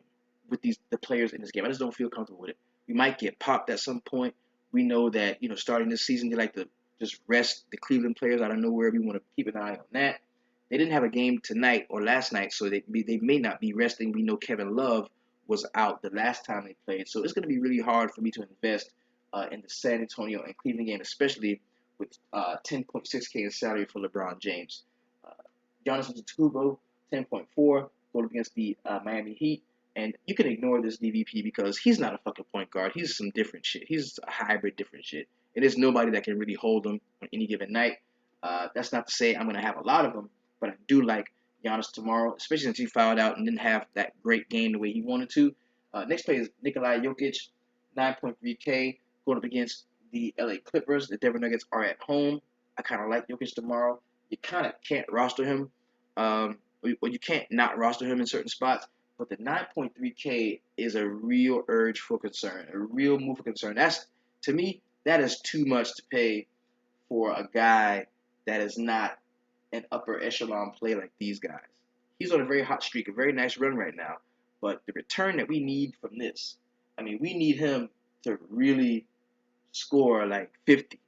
with the players in this game. I just don't feel comfortable with it. We might get popped at some point. We know that, you know, starting this season, they like to just rest the Cleveland players out of nowhere. We want to keep an eye on that. They didn't have a game tonight or last night, so they may not be resting. We know Kevin Love was out the last time they played, so it's going to be really hard for me to invest in the San Antonio and Cleveland game, especially with 10.6K in salary for LeBron James. Giannis Antetokounmpo, 10.4, going against the Miami Heat. And you can ignore this DVP because he's not a fucking point guard. He's some different shit. He's a hybrid different shit. And there's nobody that can really hold him on any given night. That's not to say I'm going to have a lot of them, but I do like Giannis tomorrow, especially since he fouled out and didn't have that great game the way he wanted to. Next play is Nikolai Jokic, 9.3K, going up against the LA Clippers. The Denver Nuggets are at home. I kind of like Jokic tomorrow. You kind of can't roster him. Well, you can't not roster him in certain spots. But the 9.3K is a real urge for concern, a real move for concern. That's, to me, that is too much to pay for a guy that is not an upper echelon play like these guys. He's on a very hot streak, a very nice run right now. But the return that we need from this, I mean, we need him to really score like 50.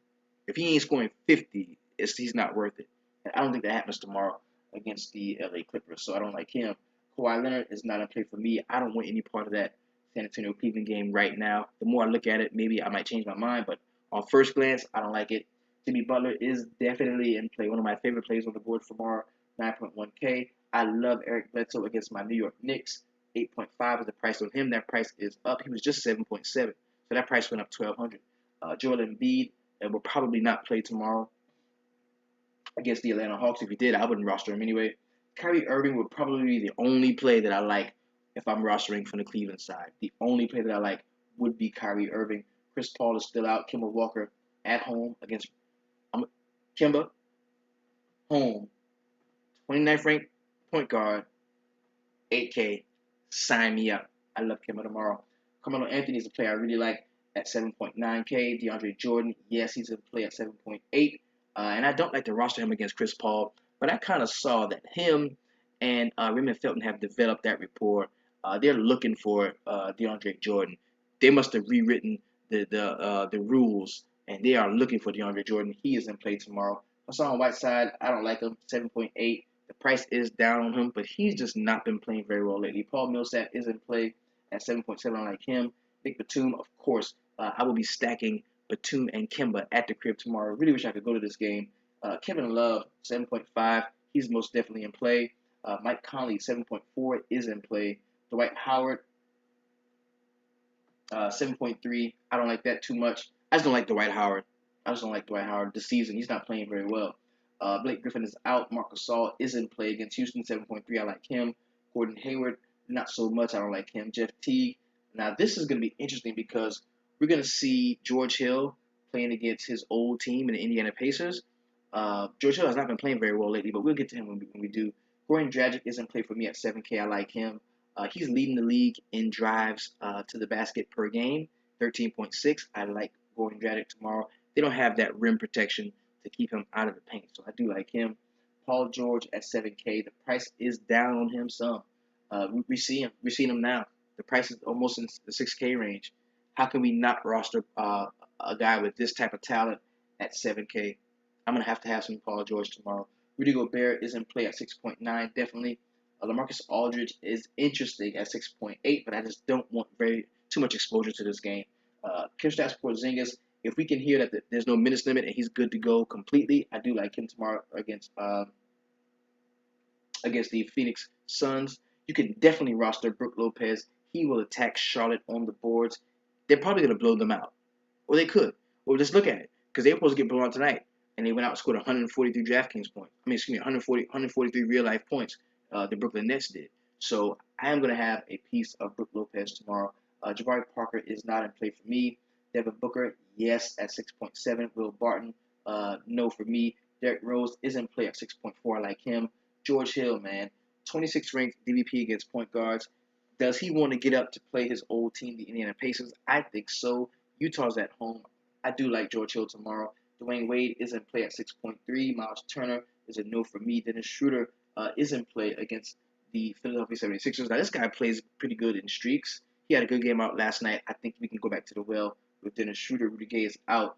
If he ain't scoring 50, he's not worth it. And I don't think that happens tomorrow against the LA Clippers, so I don't like him. Kawhi Leonard is not in play for me. I don't want any part of that San Antonio Cleveland game right now. The more I look at it, maybe I might change my mind, but on first glance, I don't like it. Jimmy Butler is definitely in play. One of my favorite plays on the board for tomorrow, 9.1K. I love Eric Bledsoe against my New York Knicks. 8.5 is the price on him. That price is up. He was just 7.7, so that price went up 1,200. Joel Embiid will probably not play tomorrow against the Atlanta Hawks. If he did, I wouldn't roster him anyway. Kyrie Irving would probably be the only play that I like if I'm rostering from the Cleveland side. The only play that I like would be Kyrie Irving. Chris Paul is still out. Kemba Walker at home against Kemba. Home. 29th ranked point guard. 8K. Sign me up. I love Kemba tomorrow. Carmelo Anthony is a player I really like at 7.9K. DeAndre Jordan, yes, he's in play at 7.8. And I don't like to roster him against Chris Paul, but I kind of saw that him and Raymond Felton have developed that rapport. They're looking for DeAndre Jordan. They must have rewritten the rules, and they are looking for DeAndre Jordan. He is in play tomorrow. Hassan Whiteside, I don't like him. 7.8. The price is down on him, but he's just not been playing very well lately. Paul Millsap is in play at 7.7. I like him. Nick Batum, of course. I will be stacking Batum and Kemba at the crib tomorrow. Really wish I could go to this game. Kevin Love, 7.5. He's most definitely in play. Mike Conley, 7.4, is in play. Dwight Howard, 7.3. I don't like that too much. I just don't like Dwight Howard. This season. He's not playing very well. Blake Griffin is out. Marc Gasol is in play against Houston, 7.3. I like him. Gordon Hayward, not so much. I don't like him. Jeff Teague. Now, this is going to be interesting because we're going to see George Hill playing against his old team in the Indiana Pacers. George Hill has not been playing very well lately, but we'll get to him when we do. Goran Dragic is in play for me at 7K. I like him. He's leading the league in drives to the basket per game, 13.6. I like Goran Dragic tomorrow. They don't have that rim protection to keep him out of the paint, so I do like him. Paul George at 7K. The price is down on him some. We see him. We're seeing him now. The price is almost in the 6K range. How can we not roster a guy with this type of talent at 7K? I'm going to have some Paul George tomorrow. Rudy Gobert is in play at 6.9, definitely. LaMarcus Aldridge is interesting at 6.8, but I just don't want too much exposure to this game. Kristaps Porzingis, if we can hear that there's no minutes limit and he's good to go completely, I do like him tomorrow against the Phoenix Suns. You can definitely roster Brook Lopez. He will attack Charlotte on the boards. They're probably going to blow them out. Or they could. Well, just look at it. Because they were supposed to get blown out tonight. And they went out and scored 143 DraftKings points. 143 real-life points the Brooklyn Nets did. So I am going to have a piece of Brook Lopez tomorrow. Jabari Parker is not in play for me. Devin Booker, yes, at 6.7. Will Barton, no for me. Derrick Rose is in play at 6.4. I like him. George Hill, man. 26th ranked DVP against point guards. Does he want to get up to play his old team, the Indiana Pacers? I think so. Utah's at home. I do like George Hill tomorrow. Dwayne Wade is in play at 6.3. Miles Turner is a no for me. Dennis Schroeder is in play against the Philadelphia 76ers. Now, this guy plays pretty good in streaks. He had a good game out last night. I think we can go back to the well with Dennis Schroeder. Rudy Gay is out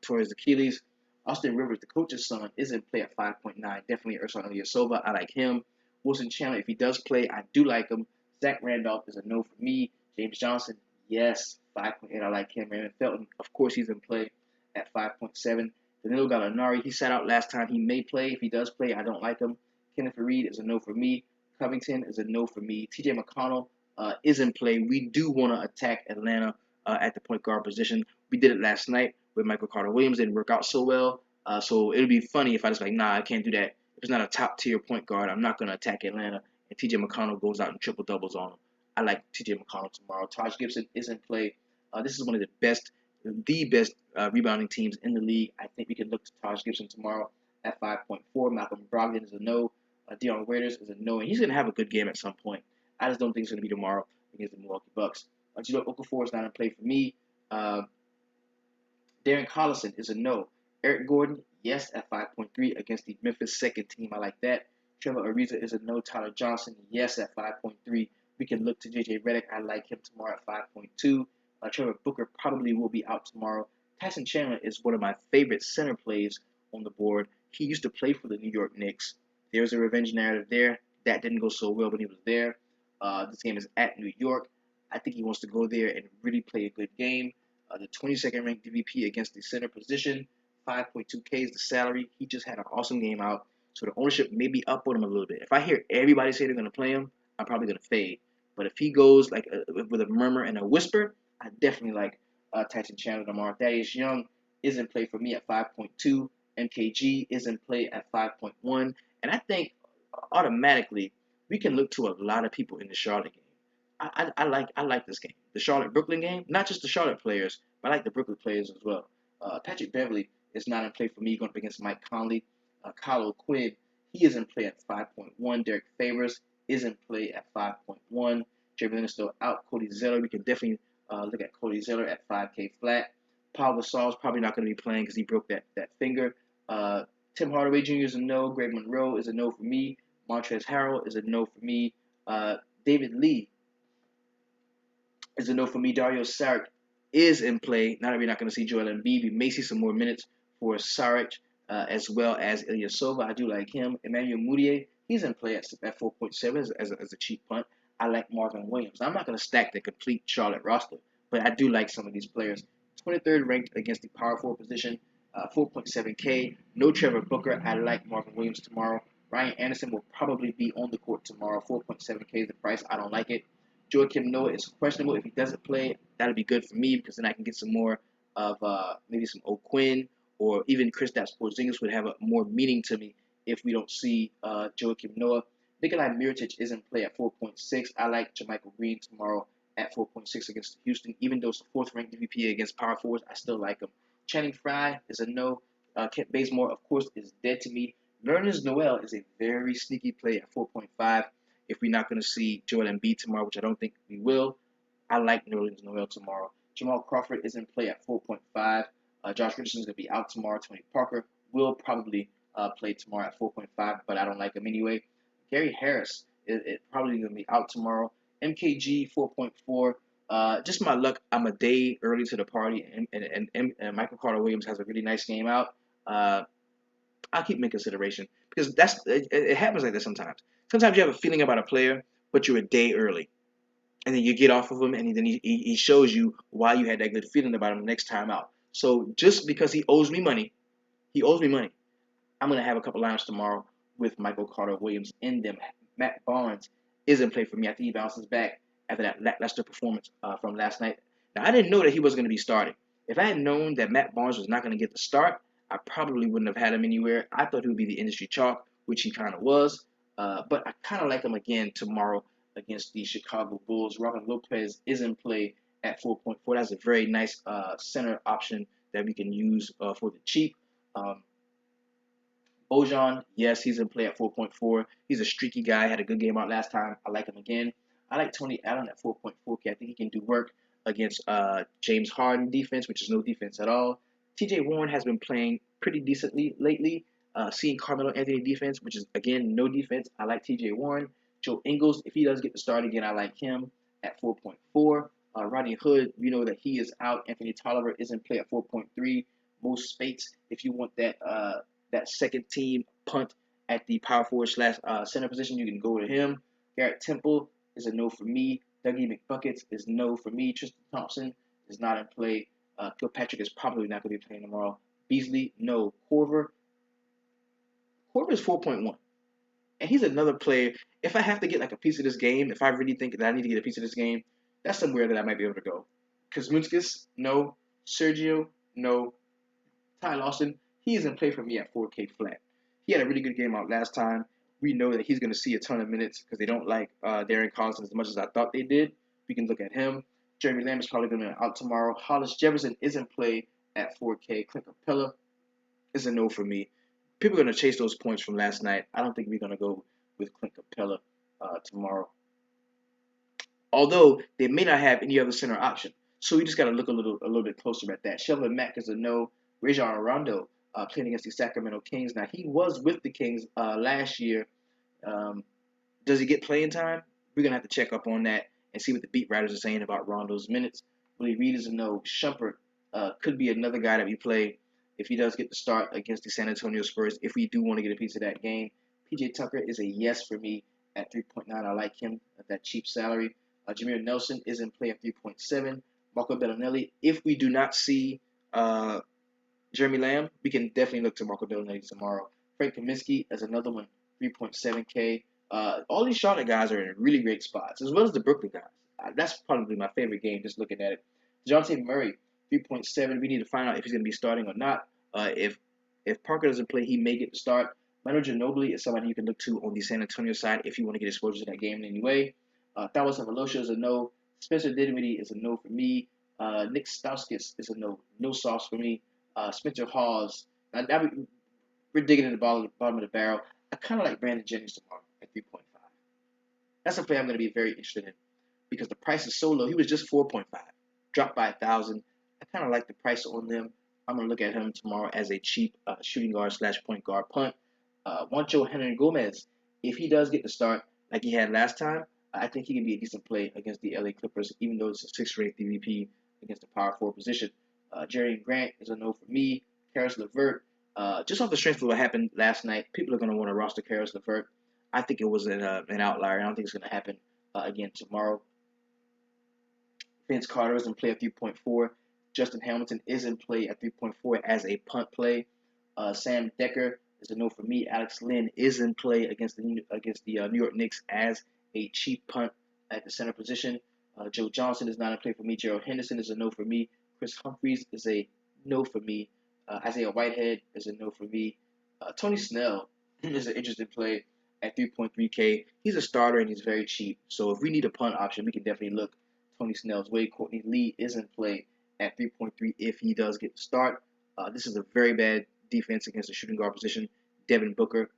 towards Achilles. Austin Rivers, the coach's son, is in play at 5.9. Definitely Ersan Ilyasova. I like him. Wilson Chandler, if he does play, I do like him. Zach Randolph is a no for me. James Johnson, yes, 5.8. I like him. Raymond Felton, of course, he's in play at 5.7. Danilo Gallinari, he sat out last time. He may play. If he does play, I don't like him. Kenneth Faried is a no for me. Covington is a no for me. TJ McConnell is in play. We do want to attack Atlanta at the point guard position. We did it last night with Michael Carter-Williams. Didn't work out so well. So it'll be funny if I just I can't do that. If it's not a top-tier point guard, I'm not going to attack Atlanta. And TJ McConnell goes out and triple-doubles on him. I like TJ McConnell tomorrow. Taj Gibson is in play. This is one of the best the best rebounding teams in the league. I think we can look to Taj Gibson tomorrow at 5.4. Malcolm Brogdon is a no. Dion Waiters is a no, and he's going to have a good game at some point. I just don't think it's going to be tomorrow against the Milwaukee Bucks. Jahlil Okafor is not in play for me. Darren Collison is a no. Eric Gordon, yes, at 5.3 against the Memphis second team. I like that. Trevor Ariza is a no. Tyler Johnson, yes, at 5.3. We can look to JJ Redick. I like him tomorrow at 5.2. Trevor Booker probably will be out tomorrow. Tyson Chandler is one of my favorite center plays on the board. He used to play for the New York Knicks. There's a revenge narrative there. That didn't go so well when he was there. This game is at New York. I think he wants to go there and really play a good game. The 22nd ranked DVP against the center position, 5.2K is the salary. He just had an awesome game out, so the ownership may be up on him a little bit. If I hear everybody say they're going to play him, I'm probably going to fade. But if he goes like with a murmur and a whisper, I definitely like Tyson Chandler tomorrow. Thaddeus Young is in play for me at 5.2. MKG is in play at 5.1. And I think automatically we can look to a lot of people in the Charlotte game. I like this game. The Charlotte Brooklyn game, not just the Charlotte players, but I like the Brooklyn players as well. Patrick Beverly is not in play for me going up against Mike Conley. Kyle O'Quinn, he is in play at 5.1. Derek Favors is in play at 5.1. Jeremy is still out. Cody Zeller, we can definitely look at Cody Zeller at 5K flat. Paul Gasol is probably not going to be playing because he broke that finger. Tim Hardaway Jr. is a no. Greg Monroe is a no for me. Montrezl Harrell is a no for me. David Lee is a no for me. Dario Saric is in play. Now that we're not going to see Joel Embiid, we may see some more minutes for Saric as well as Ilyasova. I do like him. Emmanuel Mudiay, he's in play at 4.7 as a cheap punt. I like Marvin Williams. I'm not going to stack the complete Charlotte roster, but I do like some of these players. 23rd ranked against the power forward position, 4.7K. No Trevor Booker. I like Marvin Williams tomorrow. Ryan Anderson will probably be on the court tomorrow. 4.7K is the price. I don't like it. Joakim Noah is questionable. If he doesn't play, that'll be good for me because then I can get some more of maybe some O'Quinn or even Kristaps Porzingis would have a more meaning to me if we don't see Joakim Noah. Nikolai Mirotic is in play at 4.6. I like JaMychal Green tomorrow at 4.6 against Houston. Even though it's a 4th ranked DVP against power forwards, I still like him. Channing Frye is a no. Kent Bazemore, of course, is dead to me. Nerlens Noel is a very sneaky play at 4.5. If we're not going to see Joel Embiid tomorrow, which I don't think we will, I like Nerlens Noel tomorrow. Jamal Crawford is in play at 4.5. Josh Richardson is going to be out tomorrow. Tony Parker will probably play tomorrow at 4.5, but I don't like him anyway. Gary Harris is probably going to be out tomorrow. MKG 4.4. Just my luck, I'm a day early to the party, and Michael Carter Williams has a really nice game out. I'll keep him in consideration because it happens like that sometimes. Sometimes you have a feeling about a player, but you're a day early, and then you get off of him, and then he shows you why you had that good feeling about him the next time out. So just because he owes me money, I'm gonna have a couple lineups tomorrow with Michael Carter Williams in them. Matt Barnes is in play for me. I think he bounces back after that lackluster performance from last night. Now I didn't know that he was going to be starting. If I had known that Matt Barnes was not going to get the start, I probably wouldn't have had him anywhere. I thought he would be the industry chalk, which he kind of was. But I kind of like him again tomorrow against the Chicago Bulls. Robin Lopez is in play at 4.4. That's a very nice center option that we can use for the cheap. Bojan, yes, he's in play at 4.4. He's a streaky guy. Had a good game out last time. I like him again. I like Tony Allen at 4.4K. I think he can do work against James Harden defense, which is no defense at all. TJ Warren has been playing pretty decently lately. Seeing Carmelo Anthony defense, which is, again, no defense. I like TJ Warren. Joe Ingles, if he does get the start again, I like him at 4.4. Rodney Hood, we know that he is out. Anthony Tolliver is in play at 4.3. Most Spates, if you want that second team punt at the power forward / center position, you can go to him. Garrett Temple is a no for me. Dougie McBuckets is no for me. Tristan Thompson is not in play. Kilpatrick is probably not going to be playing tomorrow. Beasley, no. Korver is 4.1. And he's another player. If I have to get like a piece of this game, if I really think that I need to get a piece of this game, that's somewhere that I might be able to go. Kuzminskis, no. Sergio, no. Ty Lawson, he is in play for me at 4K flat. He had a really good game out last time. We know that he's going to see a ton of minutes because they don't like Darren Collison as much as I thought they did. We can look at him. Jeremy Lamb is probably going to be out tomorrow. Hollis Jefferson is in play at 4K. Clint Capella is a no for me. People are going to chase those points from last night. I don't think we're going to go with Clint Capella tomorrow. Although they may not have any other center option. So we just got to look a little bit closer at that. Shelvin Mack is a no. Rajon Rondo playing against the Sacramento Kings. Now, he was with the Kings last year. Does he get playing time? We're going to have to check up on that and see what the beat writers are saying about Rondo's minutes. Willie Reed is a no. Shumpert could be another guy that we play if he does get the start against the San Antonio Spurs, if we do want to get a piece of that game. PJ Tucker is a yes for me at 3.9. I like him at that cheap salary. Jameer Nelson is in play at 3.7. Marco Bellinelli, if we do not see Jeremy Lamb, we can definitely look to Marco Bellinelli tomorrow. Frank Kaminsky is another one, 3.7K. All these Charlotte guys are in really great spots, as well as the Brooklyn guys. That's probably my favorite game, just looking at it. DeJounte Murray, 3.7. We need to find out if he's going to be starting or not. If Parker doesn't play, he may get the start. Manu Ginobili is somebody you can look to on the San Antonio side if you want to get exposure to that game in any way. Thawis Avalosha is a no. Spencer Dinwiddie is a no for me. Nick Stauskas is a no. No sauce for me. Spencer Hawes. We're digging in the bottom of the barrel. I kind of like Brandon Jennings tomorrow at 3.5. That's a play I'm going to be very interested in because the price is so low. He was just 4.5, dropped by 1,000. I kind of like the price on them. I'm going to look at him tomorrow as a cheap shooting guard / point guard punt. Juancho Hernangomez, if he does get the start like he had last time, I think he can be a decent play against the LA Clippers, even though it's a 6th-ranked DVP against the power forward position. Jerry Grant is a no for me. Karis LeVert, just off the strength of what happened last night, people are going to want to roster Karis LeVert. I think it was an outlier. I don't think it's going to happen again tomorrow. Vince Carter is in play at 3.4. Justin Hamilton is in play at 3.4 as a punt play. Sam Decker is a no for me. Alex Lynn is in play against the New York Knicks as a cheap punt at the center position. Joe Johnson is not in play for me. Gerald Henderson is a no for me. Chris Humphries is a no for me. Isaiah Whitehead is a no for me. Tony Snell is an interesting play at 3.3K. He's a starter and he's very cheap. So if we need a punt option, we can definitely look Tony Snell's way. Courtney Lee is in play at 3.3 if he does get the start. This is a very bad defense against the shooting guard position. Devin Booker.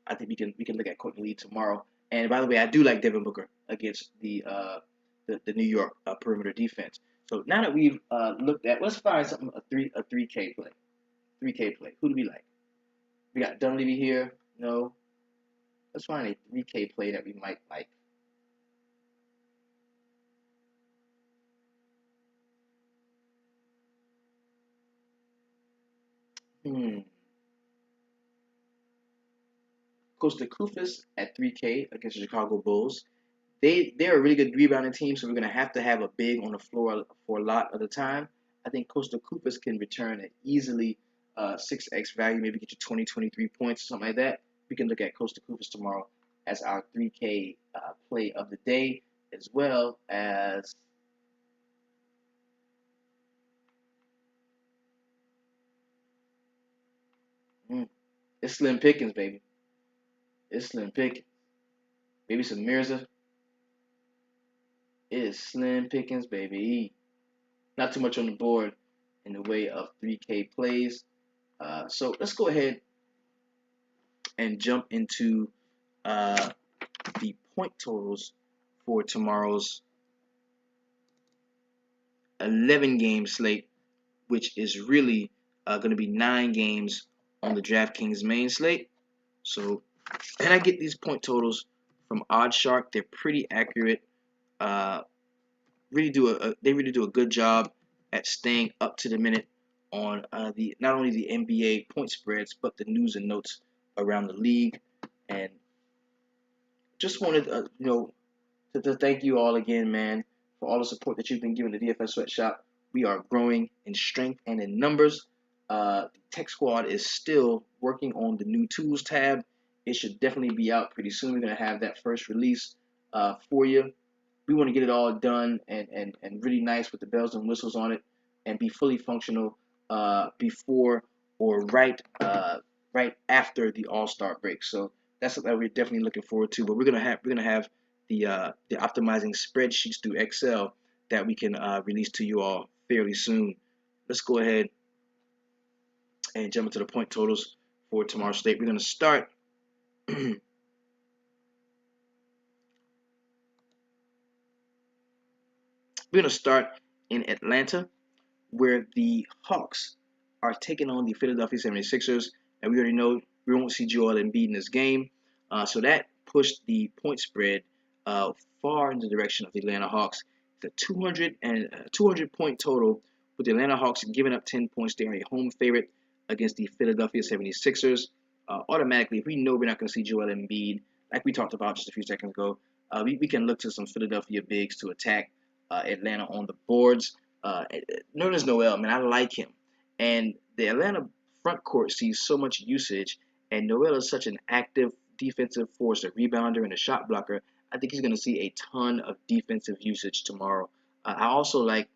I think we can look at Courtney Lee tomorrow. And by the way, I do like Devin Booker against the New York perimeter defense. So now that we've looked at, let's find something a 3K play. 3K play. Who do we like? We got Dunleavy here. No. Let's find a 3K play that we might like. Costa Kufis at 3K against the Chicago Bulls. They're a really good rebounding team, so we're going to have a big on the floor for a lot of the time. I think Costa Kufis can return an easily 6x value, maybe get you 20, 23 points, something like that. We can look at Costa Kufis tomorrow as our 3K play of the day, as well as it's Slim Pickens, baby. It's Slim Pickens. Maybe some Mirza. It is Slim Pickens, baby. Not too much on the board in the way of 3K plays. So let's go ahead and jump into the point totals for tomorrow's 11-game slate, which is really going to be 9 games on the DraftKings main slate. So, and I get these point totals from OddsShark. They're pretty accurate. They really do a good job at staying up to the minute on not only the NBA point spreads but the news and notes around the league. And just wanted to thank you all again, man, for all the support that you've been giving the DFS Sweatshop. We are growing in strength and in numbers. The Tech Squad is still working on the new tools tab. It should definitely be out pretty soon. We're going to have that first release for you. We want to get it all done and really nice with the bells and whistles on it and be fully functional before or right after the All-Star break. So that's something that we're definitely looking forward to. But we're gonna have the optimizing spreadsheets through Excel that we can release to you all fairly soon. Let's go ahead and jump into the point totals for tomorrow's slate. We're going to start. We're going to start in Atlanta, where the Hawks are taking on the Philadelphia 76ers. And we already know we won't see Joel Embiid in this game. So that pushed the point spread far in the direction of the Atlanta Hawks. The 200 point total, with the Atlanta Hawks giving up 10 points. They are a home favorite against the Philadelphia 76ers. Automatically, if we know we're not going to see Joel Embiid, like we talked about just a few seconds ago, we can look to some Philadelphia bigs to attack Atlanta on the boards. Nerlens Noel, man, I like him. And the Atlanta front court sees so much usage, and Noel is such an active defensive force, a rebounder and a shot blocker. I think he's going to see a ton of defensive usage tomorrow. I also like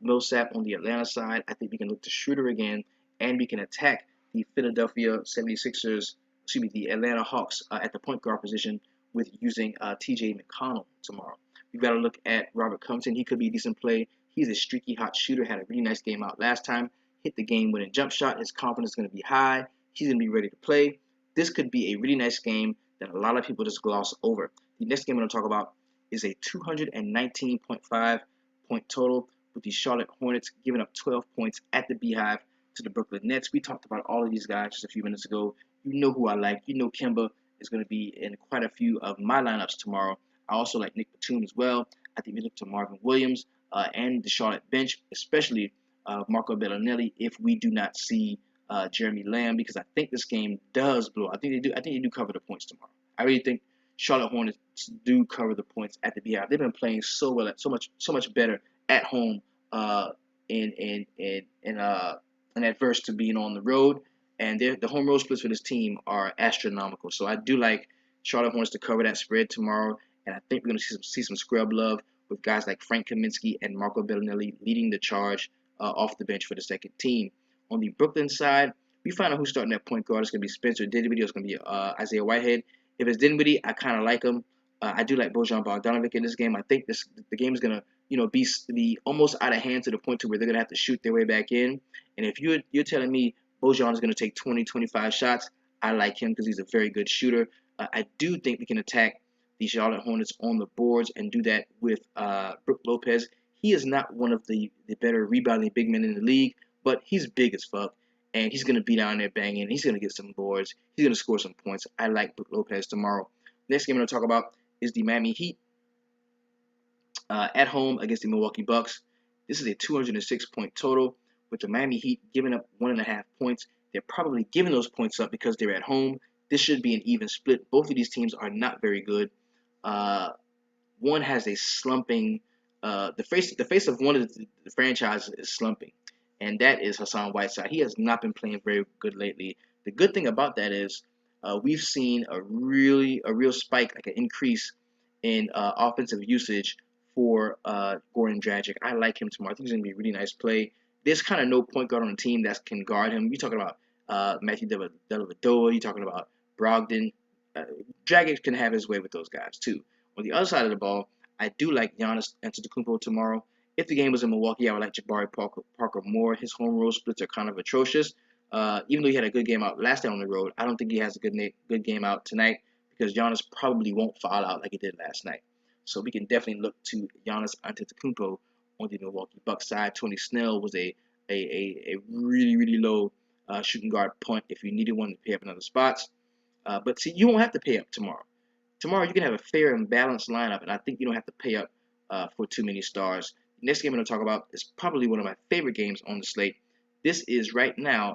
Millsap on the Atlanta side. I think we can look to Schroeder again, and we can attack the Philadelphia 76ers, the Atlanta Hawks at the point guard position with using TJ McConnell tomorrow. We've got to look at Robert Covington. He could be a decent play. He's a streaky hot shooter, had a really nice game out last time, hit the game-winning jump shot. His confidence is going to be high. He's going to be ready to play. This could be a really nice game that a lot of people just gloss over. The next game I'm going to talk about is a 219.5 point total, with the Charlotte Hornets giving up 12 points at the Beehive to the Brooklyn Nets. We talked about all of these guys just a few minutes ago. You know who I like. You know Kemba is going to be in quite a few of my lineups tomorrow. I also like Nick Batum as well. I think we look to Marvin Williams and the Charlotte bench, especially Marco Bellinelli, if we do not see Jeremy Lamb, because I think this game does blow. I think they do cover the points tomorrow. I really think Charlotte Hornets do cover the points at the Beehive. They've been playing so well, so much better at home in adverse to being on the road. And the home road splits for this team are astronomical. So I do like Charlotte Hornets to cover that spread tomorrow. And I think we're going to see some scrub love with guys like Frank Kaminsky and Marco Bellinelli leading the charge off the bench for the second team. On the Brooklyn side, we find out who's starting at point guard. It's going to be Spencer Dinwiddie. It's going to be Isaiah Whitehead. If it's Dinwiddie, I kind of like him. I do like Bojan Bogdanovic in this game. I think the game is going to be almost out of hand to the point to where they're going to have to shoot their way back in. And if you're telling me Bojan is going to take 20, 25 shots, I like him because he's a very good shooter. I do think we can attack the Charlotte Hornets on the boards and do that with Brook Lopez. He is not one of the better rebounding big men in the league, but he's big as fuck, and he's going to be down there banging. He's going to get some boards. He's going to score some points. I like Brook Lopez tomorrow. Next game I'm going to talk about is the Miami Heat at home against the Milwaukee Bucks. This is a 206-point total, with the Miami Heat giving up 1.5 points. They're probably giving those points up because they're at home. This should be an even split. Both of these teams are not very good. One has a slumping. The face of one of the franchises is slumping, and that is Hassan Whiteside. He has not been playing very good lately. The good thing about that is we've seen a real spike, like an increase in offensive usage for Goran Dragic. I like him tomorrow. I think he's going to be a really nice play. There's kind of no point guard on the team that can guard him. You're talking about Matthew Dellavedova. You're talking about Brogdon. Dragic can have his way with those guys too. On the other side of the ball, I do like Giannis Antetokounmpo tomorrow. If the game was in Milwaukee, I would like Jabari Parker more. His home road splits are kind of atrocious. Even though he had a good game out last night on the road, I don't think he has a good game out tonight because Giannis probably won't foul out like he did last night. So we can definitely look to Giannis Antetokounmpo on the Milwaukee Bucks side. Tony Snell was a really low shooting guard point if you needed one to pay up in other spots. But see, you won't have to pay up tomorrow. Tomorrow you can have a fair and balanced lineup, and I think you don't have to pay up for too many stars. The next game I'm going to talk about is probably one of my favorite games on the slate. This is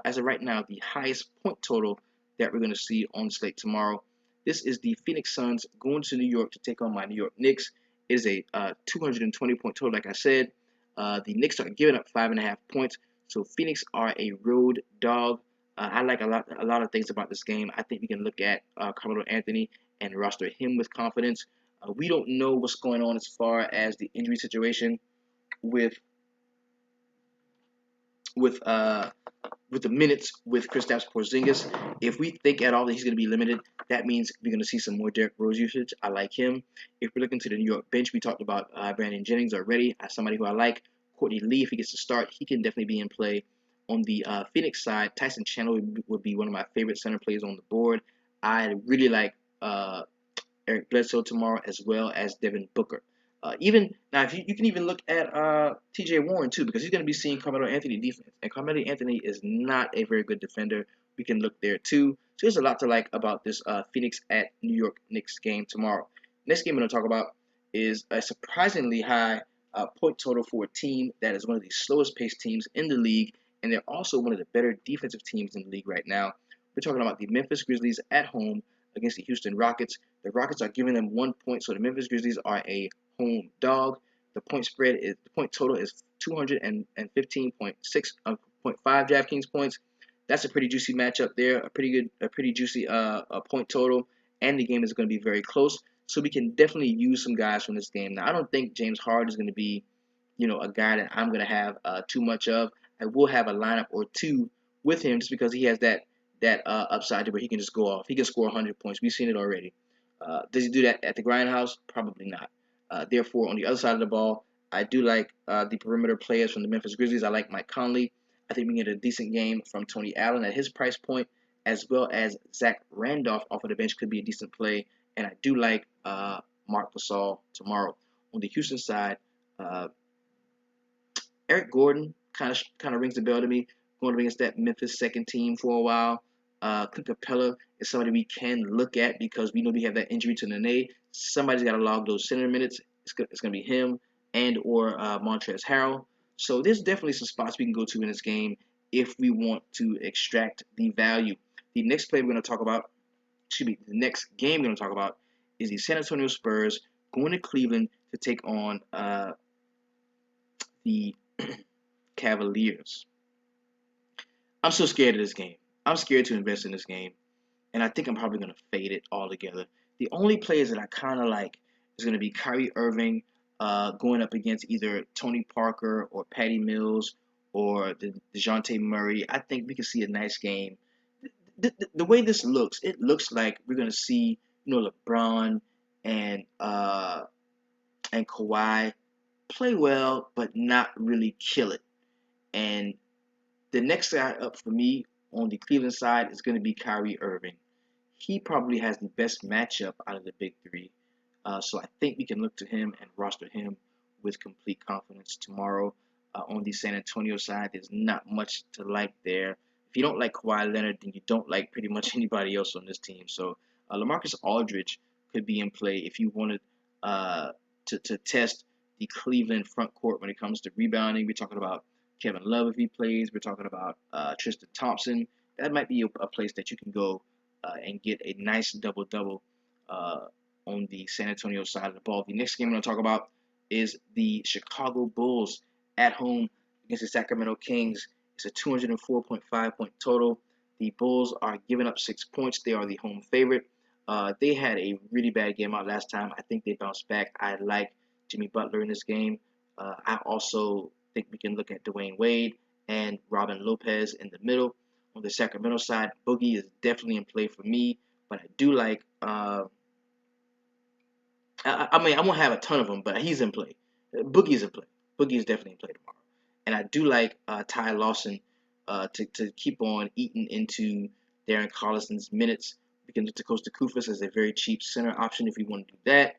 as of right now, the highest point total that we're going to see on the slate tomorrow. This is the Phoenix Suns going to New York to take on my New York Knicks. It is a 220-point total, like I said. The Knicks are giving up 5.5 points, so Phoenix are a road dog. I like a lot of things about this game. I think we can look at Carmelo Anthony and roster him with confidence. We don't know what's going on as far as the injury situation with with the minutes with Kristaps Porzingis. If we think at all that he's going to be limited, that means we're going to see some more Derrick Rose usage. I like him. If we're looking to the New York bench, we talked about Brandon Jennings already as somebody who I like. Courtney Lee, if he gets to start, he can definitely be in play. On the Phoenix side, Tyson Chandler would be one of my favorite center players on the board. I really like Eric Bledsoe tomorrow, as well as Devin Booker. Even now, if you can even look at T.J. Warren too, because he's going to be seeing Carmelo Anthony defense, and Carmelo Anthony is not a very good defender. We can look there too. So there's a lot to like about this Phoenix at New York Knicks game tomorrow. Next game I'm going to talk about is a surprisingly high point total for a team that is one of the slowest paced teams in the league, and they're also one of the better defensive teams in the league right now. We're talking about the Memphis Grizzlies at home against the Houston Rockets. The Rockets are giving them 1 point, so the Memphis Grizzlies are a home dog. The point total is 215.6.5 DraftKings points. That's a pretty juicy matchup there. A pretty juicy point total, and the game is going to be very close. So we can definitely use some guys from this game. Now, I don't think James Harden is going to be, a guy that I'm going to have too much of. I will have a lineup or two with him just because he has that upside to where he can just go off. He can score 100 points. We've seen it already. Does he do that at the grindhouse? Probably not. Therefore, on the other side of the ball, I do like the perimeter players from the Memphis Grizzlies. I like Mike Conley. I think we can get a decent game from Tony Allen at his price point, as well as Zach Randolph off of the bench could be a decent play. And I do like Marc Gasol tomorrow. On the Houston side, Eric Gordon kind of rings the bell to me, going against that Memphis second team for a while. Clint Capella is somebody we can look at because we know we have that injury to Nene. Somebody's got to log those center minutes. It's going to be him and or Montrezl Harrell. So there's definitely some spots we can go to in this game if we want to extract the value. The next play we're going to talk about, the next game we're going to talk about is the San Antonio Spurs going to Cleveland to take on the Cavaliers. I'm so scared of this game. I'm scared to invest in this game, and I think I'm probably going to fade it altogether. The only players that I kind of like is going to be Kyrie Irving going up against either Tony Parker or Patty Mills or DeJounte Murray. I think we can see a nice game. The way this looks, it looks like we're going to see LeBron and Kawhi play well, but not really kill it. And the next guy up for me on the Cleveland side is going to be Kyrie Irving. He probably has the best matchup out of the big three. So I think we can look to him and roster him with complete confidence tomorrow. On the San Antonio side, there's not much to like there. If you don't like Kawhi Leonard, then you don't like pretty much anybody else on this team. So LaMarcus Aldridge could be in play if you wanted to test the Cleveland front court when it comes to rebounding. We're talking about Kevin Love if he plays. We're talking about Tristan Thompson. That might be a place that you can go and get a nice double-double on the San Antonio side of the ball. The next game I'm going to talk about is the Chicago Bulls at home against the Sacramento Kings. It's a 204.5 point total. The Bulls are giving up 6 points. They are the home favorite. They had a really bad game out last time. I think they bounced back. I like Jimmy Butler in this game. I also think we can look at Dwayne Wade and Robin Lopez in the middle. On the Sacramento side, Boogie is definitely in play for me, but I do like. I won't have a ton of them, but he's in play. Boogie is in play. Boogie is definitely in play tomorrow, and I do like Ty Lawson to keep on eating into Darren Collison's minutes. We can look to Costa Kufas as a very cheap center option if we want to do that.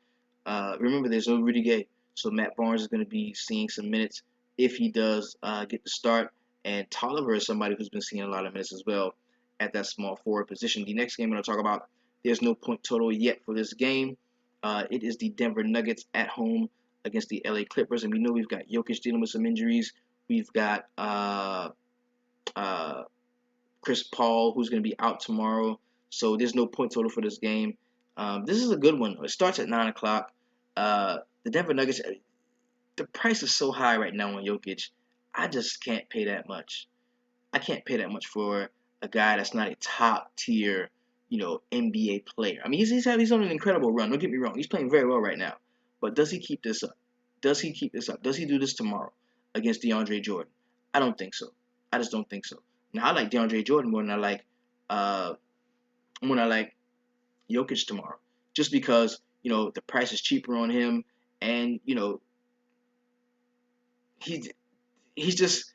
Remember, there's no Rudy Gay, so Matt Barnes is going to be seeing some minutes if he does get the start. And Tolliver is somebody who's been seeing a lot of minutes as well at that small forward position. The next game I'm going to talk about, there's no point total yet for this game. It is the Denver Nuggets at home against the LA Clippers. And we know we've got Jokic dealing with some injuries. We've got Chris Paul, who's going to be out tomorrow. So there's no point total for this game. This is a good one. It starts at 9 o'clock. The Denver Nuggets, the price is so high right now on Jokic. I just can't pay that much. I can't pay that much for a guy that's not a top tier, NBA player. I mean, he's on an incredible run. Don't get me wrong. He's playing very well right now. But does he keep this up? Does he keep this up? Does he do this tomorrow against DeAndre Jordan? I don't think so. I just don't think so. Now I like DeAndre Jordan more than I like Jokic tomorrow, just because the price is cheaper on him, and he's he's just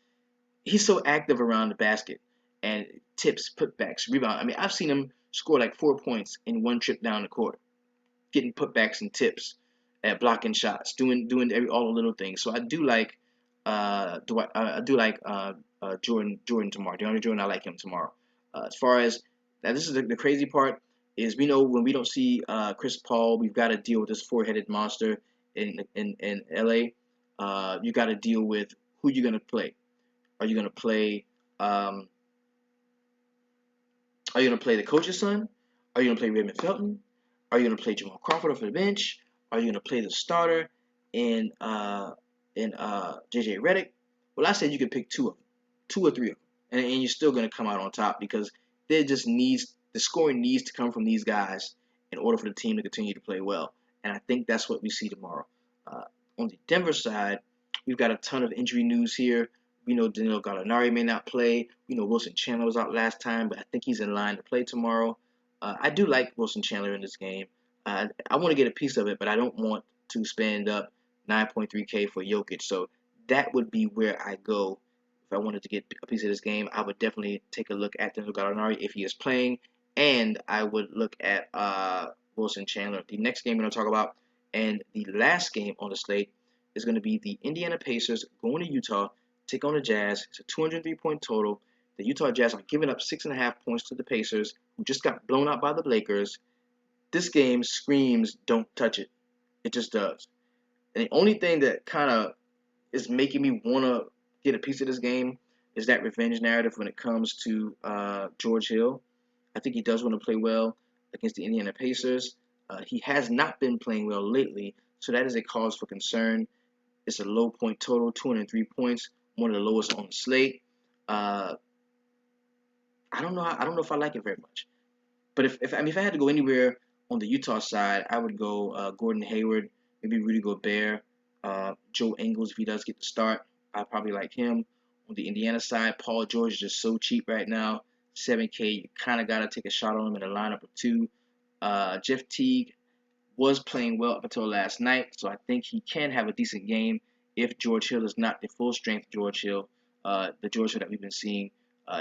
he's so active around the basket and tips, putbacks, rebound. I mean, I've seen him score like 4 points in one trip down the court, getting putbacks and tips, at blocking shots, doing all the little things. So I do like Jordan tomorrow. DeAndre Jordan, I like him tomorrow. As far as now, this is the crazy part is we know when we don't see Chris Paul, we've got to deal with this four-headed monster in LA. You got to deal with who you're gonna play. Are you gonna play? Um, are you gonna play the coach's son? Are you gonna play Raymond Felton? Are you gonna play Jamal Crawford off the bench? Are you gonna play the starter in JJ Redick? Well, I said you could pick two of them, two or three of them, and you're still gonna come out on top because the scoring needs to come from these guys in order for the team to continue to play well. And I think that's what we see tomorrow. Uh, on the Denver side, we've got a ton of injury news here. We know Danilo Gallinari may not play. We know Wilson Chandler was out last time, but I think he's in line to play tomorrow. I do like Wilson Chandler in this game. I want to get a piece of it, but I don't want to spend up 9.3K for Jokic. So that would be where I go if I wanted to get a piece of this game. I would definitely take a look at Danilo Gallinari if he is playing, and I would look at Wilson Chandler. The next game we're going to talk about, and the last game on the slate, is going to be the Indiana Pacers going to Utah, take on the Jazz. It's a 203-point total. The Utah Jazz are giving up 6.5 points to the Pacers, who just got blown out by the Lakers. This game screams, don't touch it. It just does. And the only thing that kind of is making me want to get a piece of this game is that revenge narrative when it comes to George Hill. I think he does want to play well against the Indiana Pacers. He has not been playing well lately, so that is a cause for concern. It's a low point total, 203 points, one of the lowest on the slate. Uh, I don't know. I don't know if I like it very much. But if I had to go anywhere on the Utah side, I would go Gordon Hayward, maybe Rudy Gobert, Joe Ingles if he does get the start. I probably like him. On the Indiana side, Paul George is just so cheap right now, 7K. You kind of got to take a shot on him in a lineup or two. Jeff Teague was playing well up until last night, so I think he can have a decent game if George Hill is not the full strength George Hill, the George Hill that we've been seeing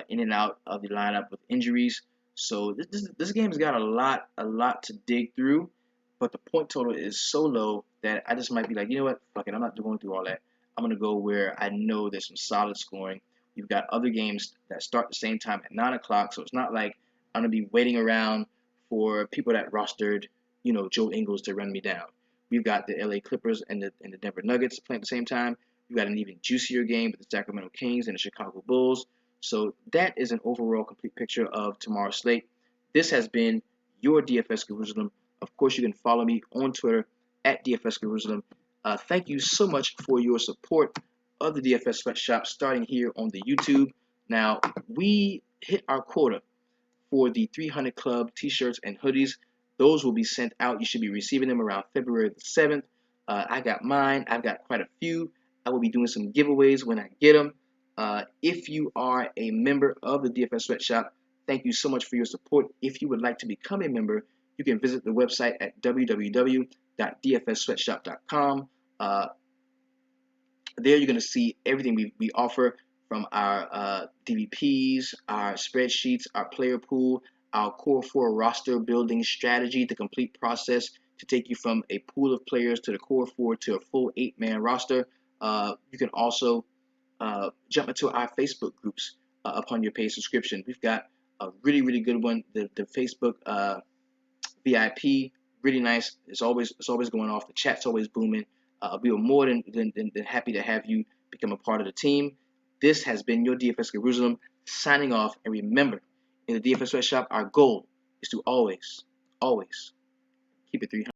in and out of the lineup with injuries. So this game's got a lot to dig through, but the point total is so low that I just might be like, you know what, fuck it, I'm not going through all that. I'm gonna go where I know there's some solid scoring. You've got other games that start the same time at 9 o'clock, so it's not like I'm gonna be waiting around for people that rostered, Joe Ingles to run me down. We've got the LA Clippers and the Denver Nuggets playing at the same time. We've got an even juicier game with the Sacramento Kings and the Chicago Bulls. So that is an overall complete picture of tomorrow's slate. This has been your DFS Jerusalem. Of course, you can follow me on Twitter at DFS Jerusalem. Thank you so much for your support of the DFS Sweatshop starting here on the YouTube. Now, we hit our quota for the 300 Club t-shirts and hoodies. Those will be sent out. You should be receiving them around February the 7th. I got mine. I've got quite a few. I will be doing some giveaways when I get them. If you are a member of the DFS Sweatshop, thank you so much for your support. If you would like to become a member, you can visit the website at www.dfssweatshop.com. There you're going to see everything we offer, from our DVPs, our spreadsheets, our player pool, our core 4 roster building strategy, the complete process to take you from a pool of players to the core 4 to a full 8-man roster. You can also jump into our Facebook groups upon your paid subscription. We've got a really good one, the Facebook VIP, really nice. It's always going off. The chat's always booming. We are more than happy to have you become a part of the team. This has been your DFS Jerusalem signing off. And remember, in the DFS Sweatshop, our goal is to always keep it 300.